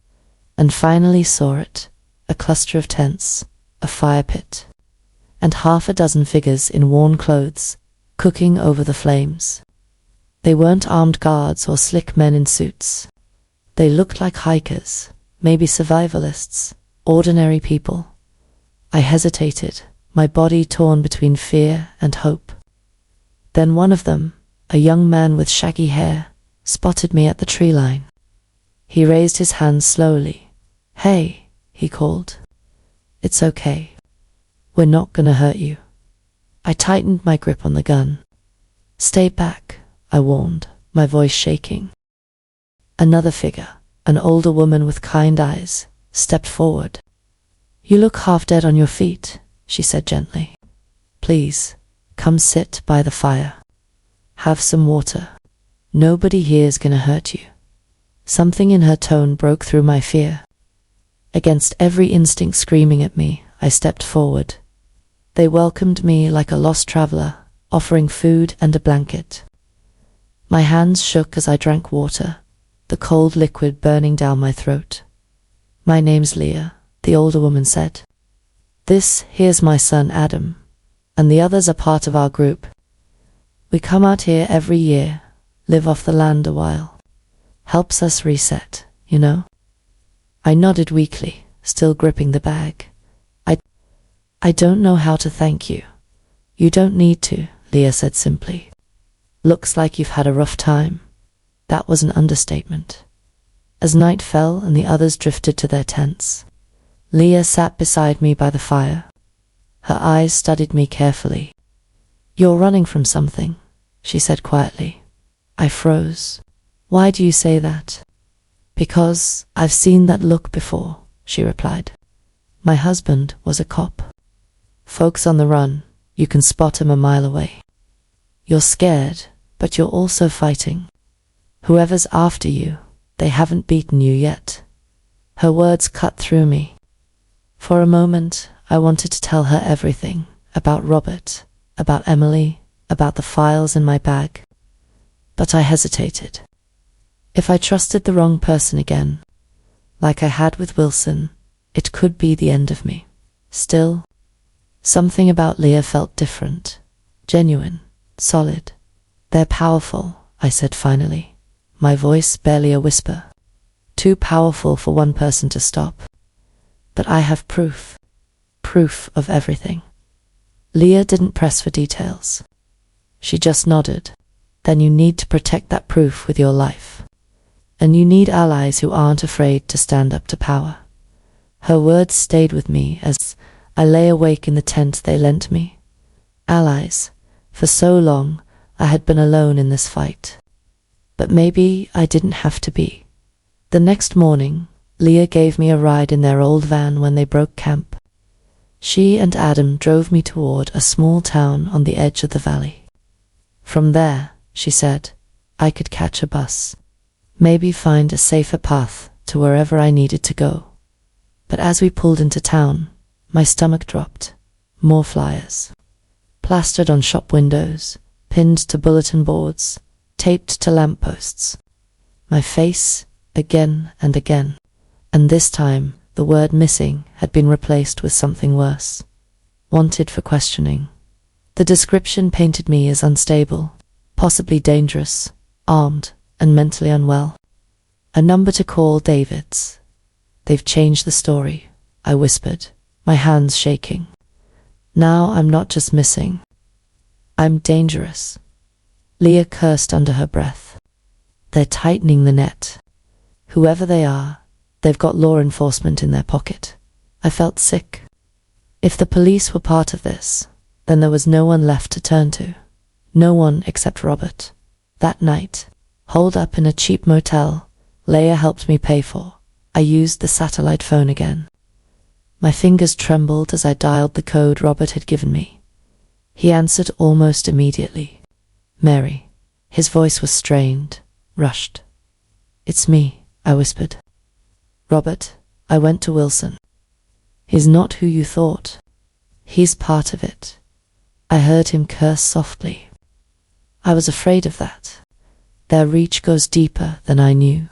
Speaker 1: and finally saw it, a cluster of tents, a fire pit, and half a dozen figures in worn clothes, cooking over the flames. They weren't armed guards or slick men in suits. They looked like hikers, maybe survivalists, ordinary people. I hesitated, my body torn between fear and hope. Then one of them, a young man with shaggy hair, spotted me at the tree line. He raised his hand slowly. "Hey," he called. "It's okay. We're not gonna hurt you." I tightened my grip on the gun. "Stay back," I warned, my voice shaking. Another figure, an older woman with kind eyes, stepped forward. "You look half dead on your feet," she said gently. "Please, come sit by the fire. Have some water. Nobody here is gonna hurt you." Something in her tone broke through my fear. Against every instinct screaming at me, I stepped forward. They welcomed me like a lost traveler, offering food and a blanket. My hands shook as I drank water, the cold liquid burning down my throat. "My name's Leah," the older woman said. Here's my son Adam, and the others are part of our group. We come out here every year, live off the land a while. Helps us reset, you know?" I nodded weakly, still gripping the bag. I don't know how to thank you." "You don't need to," Leah said simply. "Looks like you've had a rough time." That was an understatement. As night fell and the others drifted to their tents, Leah sat beside me by the fire. Her eyes studied me carefully. "You're running from something," she said quietly. I froze. "Why do you say that?" "Because I've seen that look before," she replied. "My husband was a cop. Folks on the run, you can spot him a mile away. You're scared, but you're also fighting. Whoever's after you, they haven't beaten you yet." Her words cut through me. For a moment, I wanted to tell her everything, about Robert, about Emily, about the files in my bag. But I hesitated. If I trusted the wrong person again, like I had with Wilson, it could be the end of me. Still, something about Leah felt different, genuine, solid. "They're powerful," I said finally, my voice barely a whisper. "Too powerful for one person to stop. But I have proof of everything." Leah didn't press for details. She just nodded. "Then you need to protect that proof with your life. And you need allies who aren't afraid to stand up to power." Her words stayed with me as I lay awake in the tent they lent me. Allies. For so long, I had been alone in this fight. But maybe I didn't have to be. The next morning, Leah gave me a ride in their old van when they broke camp. She and Adam drove me toward a small town on the edge of the valley. From there, she said, I could catch a bus. Maybe find a safer path to wherever I needed to go. But as we pulled into town, my stomach dropped. More flyers. Plastered on shop windows, pinned to bulletin boards, taped to lampposts. My face, again and again. And this time, the word missing had been replaced with something worse. Wanted for questioning. The description painted me as unstable, possibly dangerous, armed, and mentally unwell. A number to call David's. They've changed the story, I whispered, my hands shaking. Now I'm not just missing. I'm dangerous. Leah cursed under her breath. They're tightening the net. Whoever they are, they've got law enforcement in their pocket. I felt sick. If the police were part of this, Then there was no one left to turn to. No one except Robert. That night, holed up in a cheap motel Leia helped me pay for, I used the satellite phone again. My fingers trembled as I dialed the code Robert had given me. He answered almost immediately. Mary. His voice was strained, rushed. It's me, I whispered. Robert, I went to Wilson. He's not who you thought. He's part of it. I heard him curse softly. I was afraid of that. Their reach goes deeper than I knew.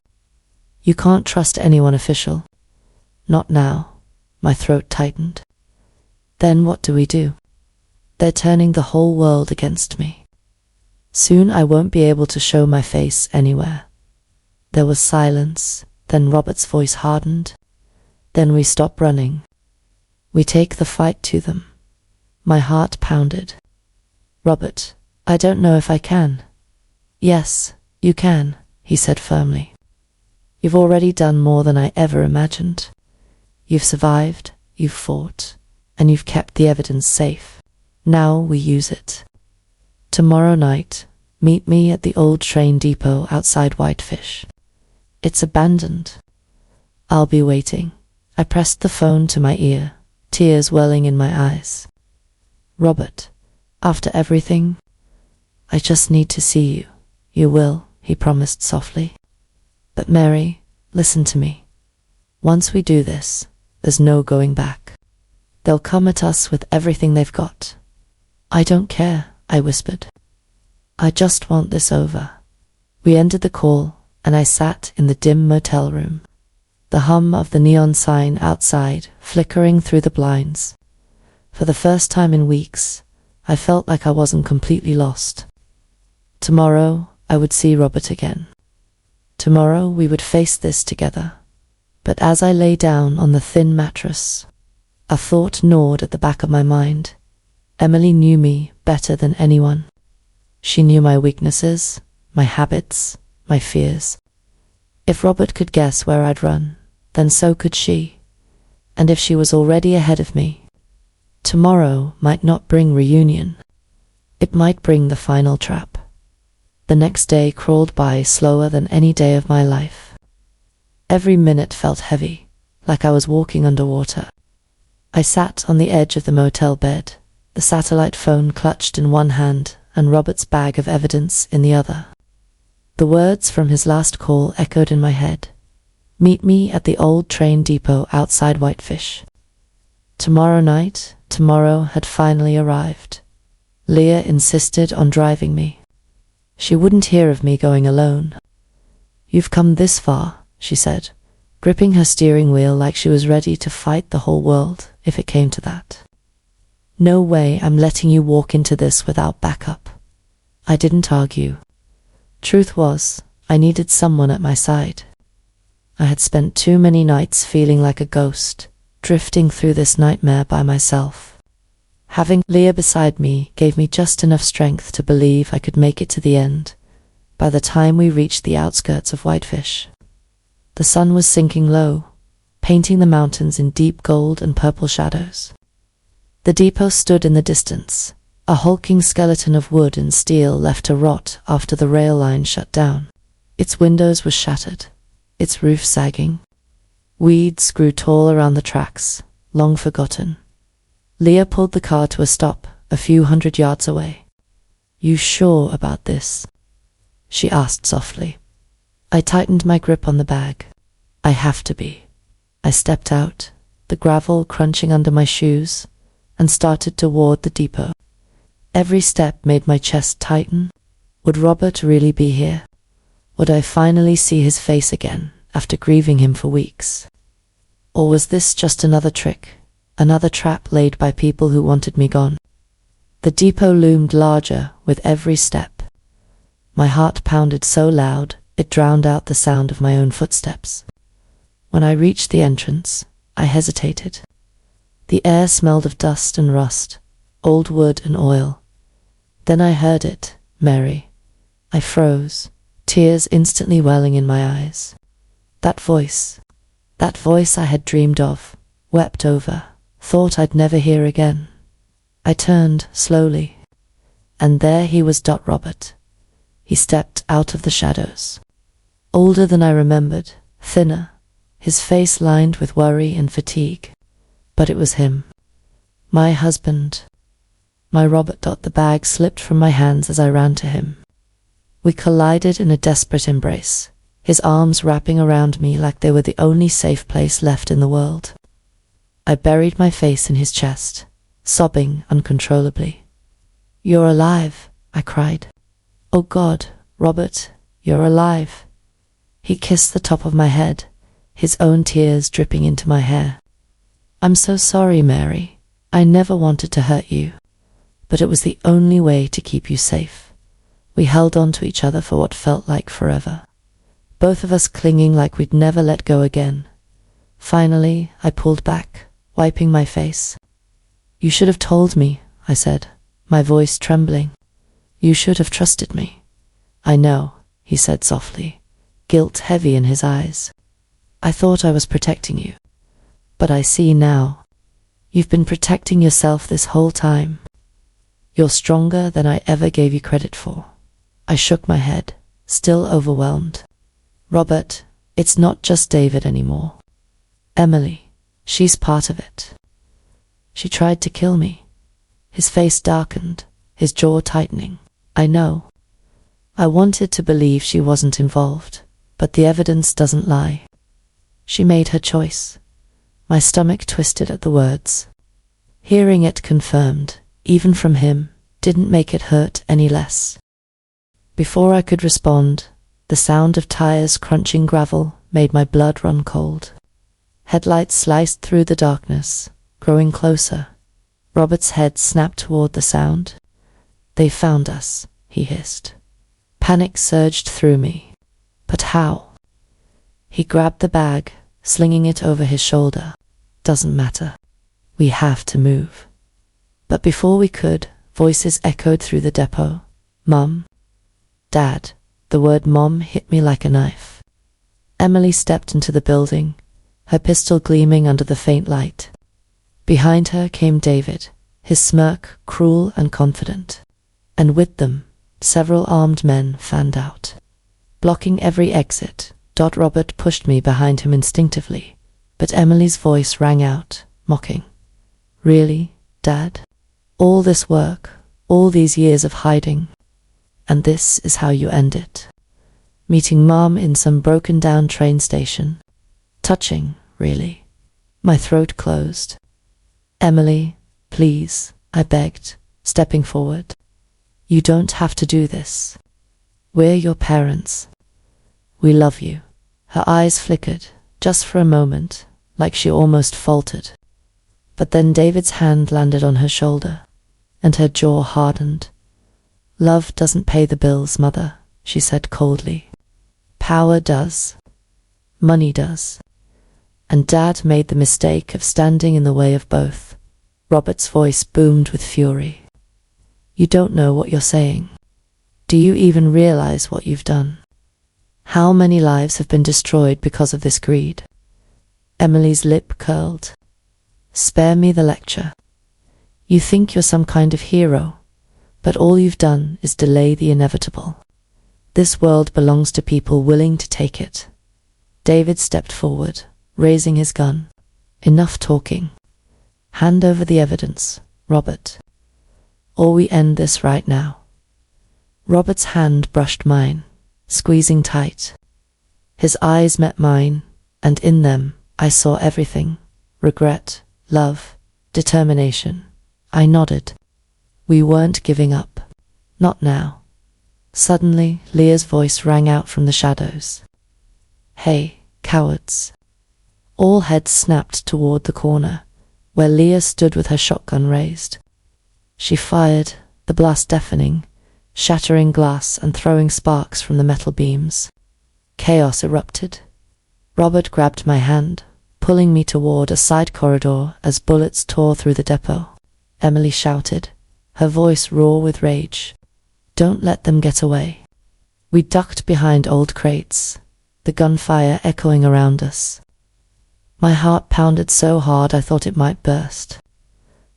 Speaker 1: You can't trust anyone official. Not now. My throat tightened. Then what do we do? They're turning the whole world against me. Soon I won't be able to show my face anywhere. There was silence, then Robert's voice hardened. Then we stop running. We take the fight to them. My heart pounded. Robert, I don't know if I can. Yes, you can, he said firmly. You've already done more than I ever imagined. You've survived, you've fought, and you've kept the evidence safe. Now we use it. Tomorrow night, meet me at the old train depot outside Whitefish. It's abandoned. I'll be waiting. I pressed the phone to my ear, tears welling in my eyes. Robert, after everything, I just need to see you. You will, he promised softly. But Mary, listen to me. Once we do this, there's no going back. They'll come at us with everything they've got. I don't care, I whispered. I just want this over. We ended the call, and I sat in the dim motel room. The hum of the neon sign outside flickering through the blinds. For the first time in weeks, I felt like I wasn't completely lost. Tomorrow, I would see Robert again. Tomorrow, we would face this together. But as I lay down on the thin mattress, a thought gnawed at the back of my mind. Emily knew me better than anyone. She knew my weaknesses, my habits, my fears. If Robert could guess where I'd run, then so could she. And if she was already ahead of me, tomorrow might not bring reunion. It might bring the final trap. The next day crawled by slower than any day of my life. Every minute felt heavy, like I was walking underwater. I sat on the edge of the motel bed, the satellite phone clutched in one hand and Robert's bag of evidence in the other. The words from his last call echoed in my head. Meet me at the old train depot outside Whitefish. Tomorrow night, tomorrow had finally arrived. Leah insisted on driving me. She wouldn't hear of me going alone. You've come this far, she said, gripping her steering wheel like she was ready to fight the whole world if it came to that. No way I'm letting you walk into this without backup. I didn't argue. Truth was, I needed someone at my side. I had spent too many nights feeling like a ghost, drifting through this nightmare by myself. Having Leah beside me gave me just enough strength to believe I could make it to the end, by the time we reached the outskirts of Whitefish. The sun was sinking low, painting the mountains in deep gold and purple shadows. The depot stood in the distance, a hulking skeleton of wood and steel left to rot after the rail line shut down. Its windows were shattered, its roof sagging. Weeds grew tall around the tracks, long forgotten. Leah pulled the car to a stop, a few hundred yards away. You sure about this? She asked softly. I tightened my grip on the bag. I have to be. I stepped out, the gravel crunching under my shoes, and started toward the depot. Every step made my chest tighten. Would Robert really be here? Would I finally see his face again after grieving him for weeks? Or was this just another trick, another trap laid by people who wanted me gone? The depot loomed larger with every step. My heart pounded so loud it drowned out the sound of my own footsteps. When I reached the entrance, I hesitated. The air smelled of dust and rust, old wood and oil. Then I heard it, Mary. I froze, tears instantly welling in my eyes. That voice I had dreamed of, wept over, thought I'd never hear again. I turned slowly, and there he was, Robert. He stepped out of the shadows. Older than I remembered, thinner, his face lined with worry and fatigue. But it was him. My husband. My Robert. The bag slipped from my hands as I ran to him. We collided in a desperate embrace, his arms wrapping around me like they were the only safe place left in the world. I buried my face in his chest, sobbing uncontrollably. "You're alive," I cried. "Oh God, Robert, you're alive." He kissed the top of my head, his own tears dripping into my hair. "I'm so sorry, Mary. I never wanted to hurt you, but it was the only way to keep you safe." We held on to each other for what felt like forever, both of us clinging like we'd never let go again. Finally, I pulled back, wiping my face. "You should have told me," I said, my voice trembling. "You should have trusted me." "I know," he said softly, guilt heavy in his eyes. "I thought I was protecting you. But I see now. You've been protecting yourself this whole time. You're stronger than I ever gave you credit for." I shook my head, still overwhelmed. "Robert, it's not just David anymore. Emily, she's part of it. She tried to kill me." His face darkened, his jaw tightening. "I know. I wanted to believe she wasn't involved, but the evidence doesn't lie. She made her choice." My stomach twisted at the words. Hearing it confirmed, even from him, didn't make it hurt any less. Before I could respond, the sound of tires crunching gravel made my blood run cold. Headlights sliced through the darkness, growing closer. Robert's head snapped toward the sound. "They found us," he hissed. Panic surged through me. But how? He grabbed the bag, slinging it over his shoulder. "Doesn't matter. We have to move." But before we could, voices echoed through the depot. "Mum. Dad." The word Mom hit me like a knife. Emily stepped into the building, her pistol gleaming under the faint light. Behind her came David, his smirk cruel and confident. And with them, several armed men fanned out. Blocking every exit, Robert pushed me behind him instinctively, but Emily's voice rang out, mocking. "Really, Dad? All this work, all these years of hiding, and this is how you end it? Meeting Mom in some broken-down train station? Touching, really." My throat closed. "Emily, please," I begged, stepping forward. "You don't have to do this. We're your parents. We love you." Her eyes flickered, just for a moment, like she almost faltered. But then David's hand landed on her shoulder, and her jaw hardened. "Love doesn't pay the bills, Mother," she said coldly. "Power does. Money does. And Dad made the mistake of standing in the way of both." Robert's voice boomed with fury. "You don't know what you're saying. Do you even realize what you've done? How many lives have been destroyed because of this greed?" Emily's lip curled. "Spare me the lecture. You think you're some kind of hero, but all you've done is delay the inevitable. This world belongs to people willing to take it." David stepped forward, raising his gun. "Enough talking. Hand over the evidence, Robert, or we end this right now." Robert's hand brushed mine, squeezing tight. His eyes met mine, and in them I saw everything: regret, love, determination. I nodded. We weren't giving up. Not now. Suddenly, Leah's voice rang out from the shadows. "Hey, cowards." All heads snapped toward the corner, where Leah stood with her shotgun raised. She fired, the blast deafening, shattering glass and throwing sparks from the metal beams. Chaos erupted. Robert grabbed my hand, pulling me toward a side corridor as bullets tore through the depot. Emily shouted, her voice raw with rage. "Don't let them get away." We ducked behind old crates, the gunfire echoing around us. My heart pounded so hard I thought it might burst.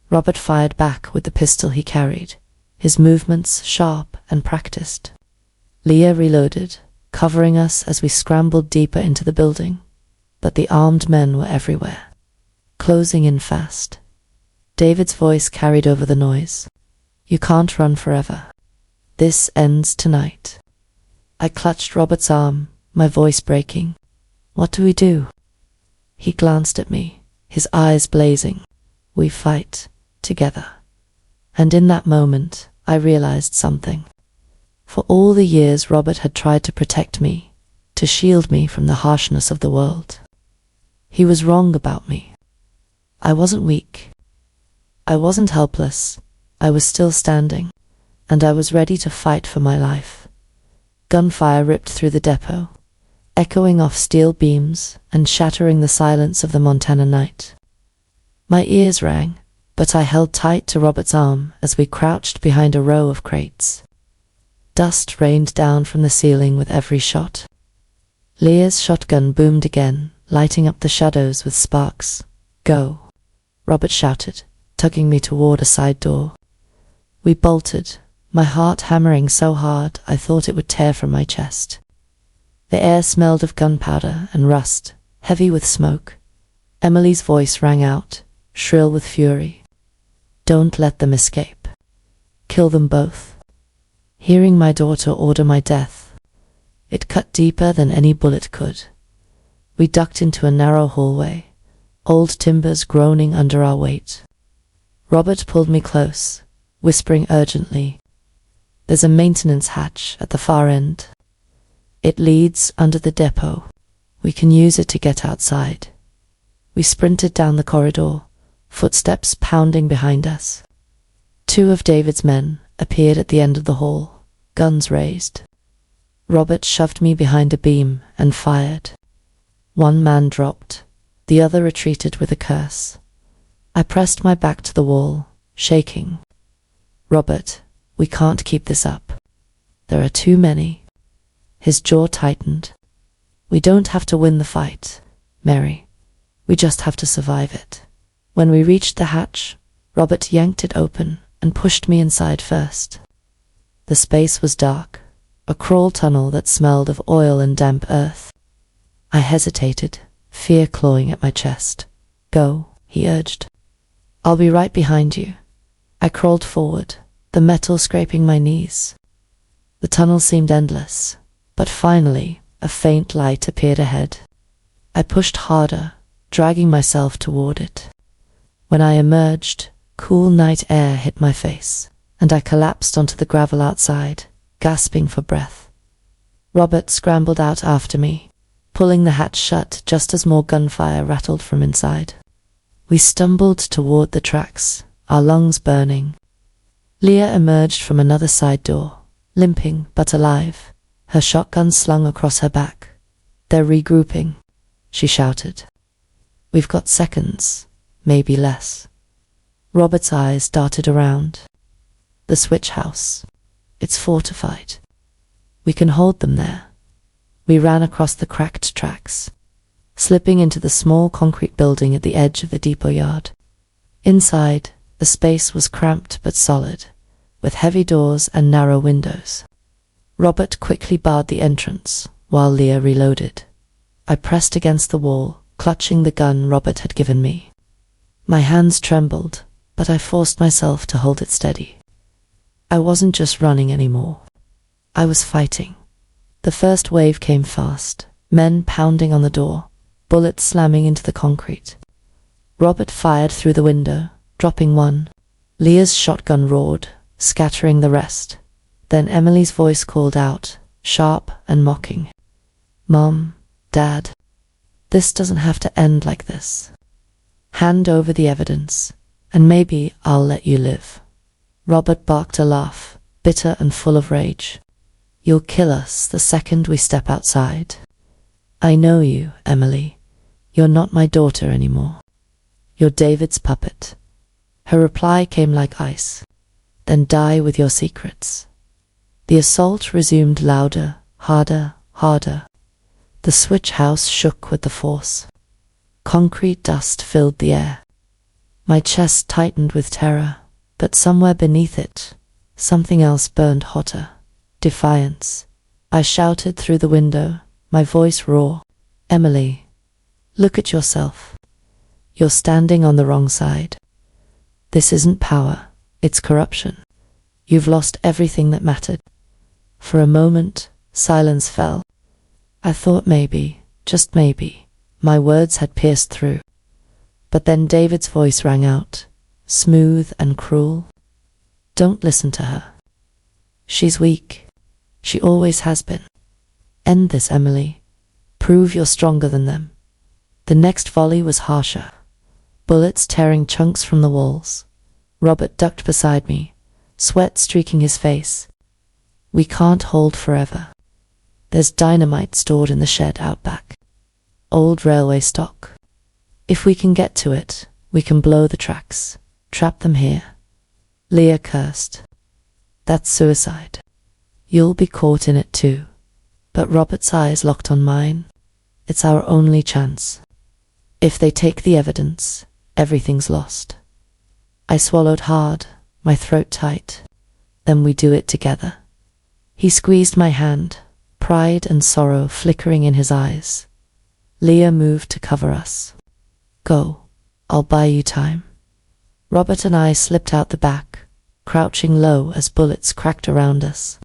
Speaker 1: Robert fired back with the pistol he carried, his movements sharp and practiced. Leah reloaded, covering us as we scrambled deeper into the building, but the armed men were everywhere, closing in fast. David's voice carried over the noise. "You can't run forever. This ends tonight." I clutched Robert's arm, my voice breaking. "What do we do?" He glanced at me, his eyes blazing. "We fight together." And in that moment, I realized something. For all the years Robert had tried to protect me, to shield me from the harshness of the world, he was wrong about me. I wasn't weak. I wasn't helpless. I was still standing, and I was ready to fight for my life. Gunfire ripped through the depot, echoing off steel beams and shattering the silence of the Montana night. My ears rang, but I held tight to Robert's arm as we crouched behind a row of crates. Dust rained down from the ceiling with every shot. Leah's shotgun boomed again, lighting up the shadows with sparks. "Go," Robert shouted, tugging me toward a side door. We bolted, my heart hammering so hard I thought it would tear from my chest. The air smelled of gunpowder and rust, heavy with smoke. Emily's voice rang out, shrill with fury. "Don't let them escape. Kill them both." Hearing my daughter order my death, it cut deeper than any bullet could. We ducked into a narrow hallway, old timbers groaning under our weight. Robert pulled me close, whispering urgently, "There's a maintenance hatch at the far end. It leads under the depot. We can use it to get outside." We sprinted down the corridor, footsteps pounding behind us. Two of David's men appeared at the end of the hall, guns raised. Robert shoved me behind a beam and fired. One man dropped, the other retreated with a curse. I pressed my back to the wall, shaking. "Robert, we can't keep this up. There are too many." His jaw tightened. "We don't have to win the fight, Mary. We just have to survive it." When we reached the hatch, Robert yanked it open and pushed me inside first. The space was dark, a crawl tunnel that smelled of oil and damp earth. I hesitated, fear clawing at my chest. "Go," he urged. "I'll be right behind you." I crawled forward, the metal scraping my knees. The tunnel seemed endless, but finally a faint light appeared ahead. I pushed harder, dragging myself toward it. When I emerged, cool night air hit my face, and I collapsed onto the gravel outside, gasping for breath. Robert scrambled out after me, pulling the hatch shut just as more gunfire rattled from inside. We stumbled toward the tracks, our lungs burning. Leah emerged from another side door, limping but alive, her shotgun slung across her back. "They're regrouping," she shouted. "We've got seconds, maybe less." Robert's eyes darted around. "The switch house. It's fortified. We can hold them there." We ran across the cracked tracks, slipping into the small concrete building at the edge of the depot yard. Inside, the space was cramped but solid, with heavy doors and narrow windows. Robert quickly barred the entrance, while Leah reloaded. I pressed against the wall, clutching the gun Robert had given me. My hands trembled, but I forced myself to hold it steady. I wasn't just running anymore. I was fighting. The first wave came fast, men pounding on the door, bullets slamming into the concrete. Robert fired through the window, dropping one. Leah's shotgun roared, scattering the rest. Then Emily's voice called out, sharp and mocking. "Mom, Dad, this doesn't have to end like this. Hand over the evidence, and maybe I'll let you live." Robert barked a laugh, bitter and full of rage. "You'll kill us the second we step outside. I know you, Emily. You're not my daughter anymore. You're David's puppet." Her reply came like ice. "Then die with your secrets." The assault resumed louder, harder, harder. The switch house shook with the force. Concrete dust filled the air. My chest tightened with terror, but somewhere beneath it, something else burned hotter. Defiance. I shouted through the window, my voice raw. Emily, look at yourself. You're standing on the wrong side. This isn't power, it's corruption. You've lost everything that mattered. For a moment, silence fell. I thought maybe, just maybe, my words had pierced through. But then David's voice rang out, smooth and cruel. Don't listen to her. She's weak. She always has been. End this, Emily. Prove you're stronger than them. The next volley was harsher. Bullets tearing chunks from the walls. Robert ducked beside me, sweat streaking his face. We can't hold forever. There's dynamite stored in the shed out back. Old railway stock. If we can get to it, we can blow the tracks, trap them here. Leah cursed. That's suicide. You'll be caught in it too. But Robert's eyes locked on mine. It's our only chance. If they take the evidence, everything's lost. I swallowed hard, my throat tight. Then we do it together. He squeezed my hand, pride and sorrow flickering in his eyes. Leah moved to cover us. Go, I'll buy you time. Robert and I slipped out the back, crouching low as bullets cracked around us.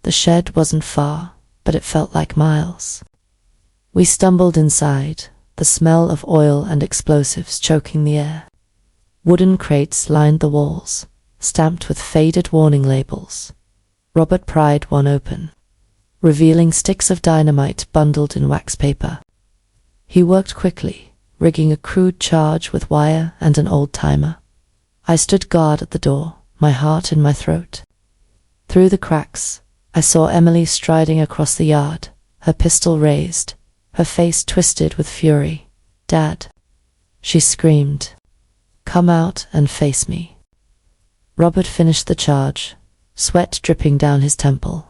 Speaker 1: The shed wasn't far, but it felt like miles. We stumbled inside, the smell of oil and explosives choking the air. Wooden crates lined the walls, stamped with faded warning labels. Robert pried one open, revealing sticks of dynamite bundled in wax paper. He worked quickly, rigging a crude charge with wire and an old timer. I stood guard at the door, my heart in my throat. Through the cracks, I saw Emily striding across the yard, her pistol raised, her face twisted with fury. Dad, she screamed. Come out and face me. Robert finished the charge, sweat dripping down his temple.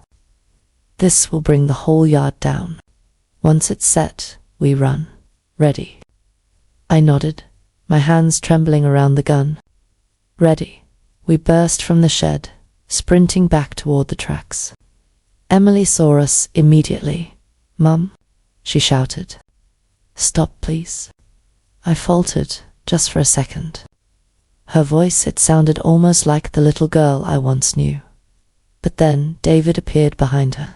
Speaker 1: This will bring the whole yard down. Once it's set, we run. Ready. I nodded, my hands trembling around the gun. Ready. We burst from the shed, sprinting back toward the tracks. Emily saw us immediately. Mum, she shouted. Stop, please. I faltered, just for a second. Her voice, it sounded almost like the little girl I once knew. But then David appeared behind her,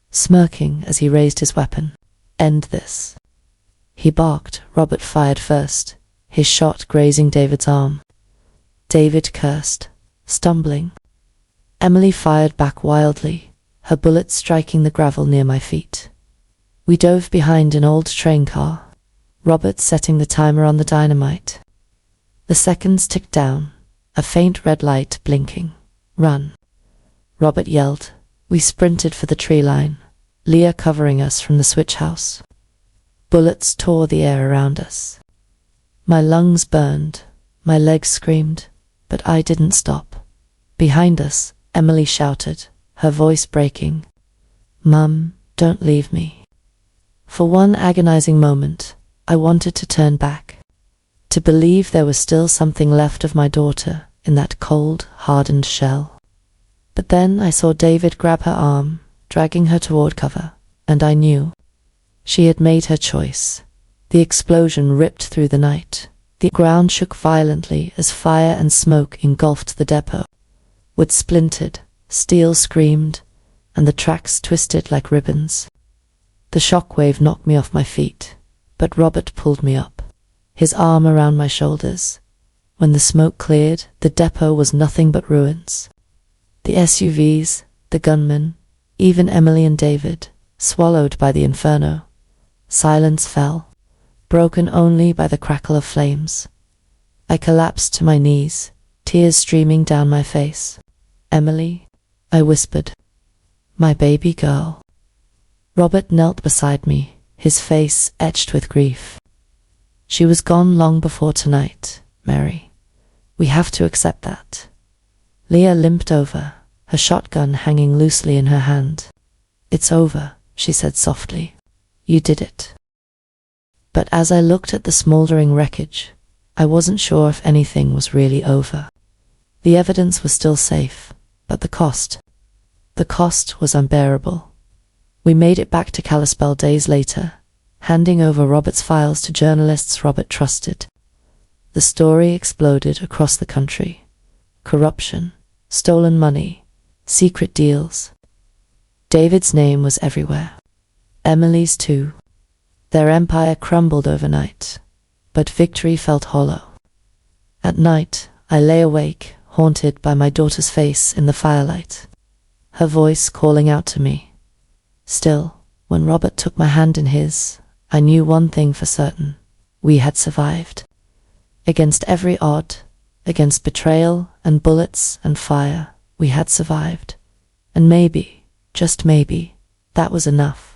Speaker 1: smirking as he raised his weapon. End this. He barked. Robert fired first, his shot grazing David's arm. David cursed, stumbling. Emily fired back wildly, her bullet striking the gravel near my feet. We dove behind an old train car, Robert setting the timer on the dynamite. The seconds ticked down, a faint red light blinking. Run. Robert yelled. We sprinted for the tree line, Leah covering us from the switch house. Bullets tore the air around us. My lungs burned, my legs screamed, but I didn't stop. Behind us, Emily shouted, her voice breaking. Mum, don't leave me. For one agonizing moment, I wanted to turn back, to believe there was still something left of my daughter in that cold, hardened shell. But then I saw David grab her arm, dragging her toward cover, and I knew. She had made her choice. The explosion ripped through the night. The ground shook violently as fire and smoke engulfed the depot. Wood splintered, steel screamed, and the tracks twisted like ribbons. The shockwave knocked me off my feet, but Robert pulled me up, his arm around my shoulders. When the smoke cleared, the depot was nothing but ruins. The SUVs, the gunmen, even Emily and David, swallowed by the inferno. Silence fell, broken only by the crackle of flames. I collapsed to my knees, tears streaming down my face. Emily, I whispered. My baby girl. Robert knelt beside me, his face etched with grief. She was gone long before tonight, Mary. We have to accept that. Leah limped over, her shotgun hanging loosely in her hand. It's over, she said softly. You did it. But as I looked at the smoldering wreckage, I wasn't sure if anything was really over. The evidence was still safe, but the cost was unbearable. We made it back to Kalispell days later, handing over Robert's files to journalists Robert trusted. The story exploded across the country. Corruption, stolen money, secret deals. David's name was everywhere. Emily's too. Their empire crumbled overnight, but victory felt hollow. At night, I lay awake, haunted by my daughter's face in the firelight, her voice calling out to me. Still, when Robert took my hand in his, I knew one thing for certain. We had survived. Against every odd, against betrayal and bullets and fire, we had survived. And maybe, just maybe, that was enough.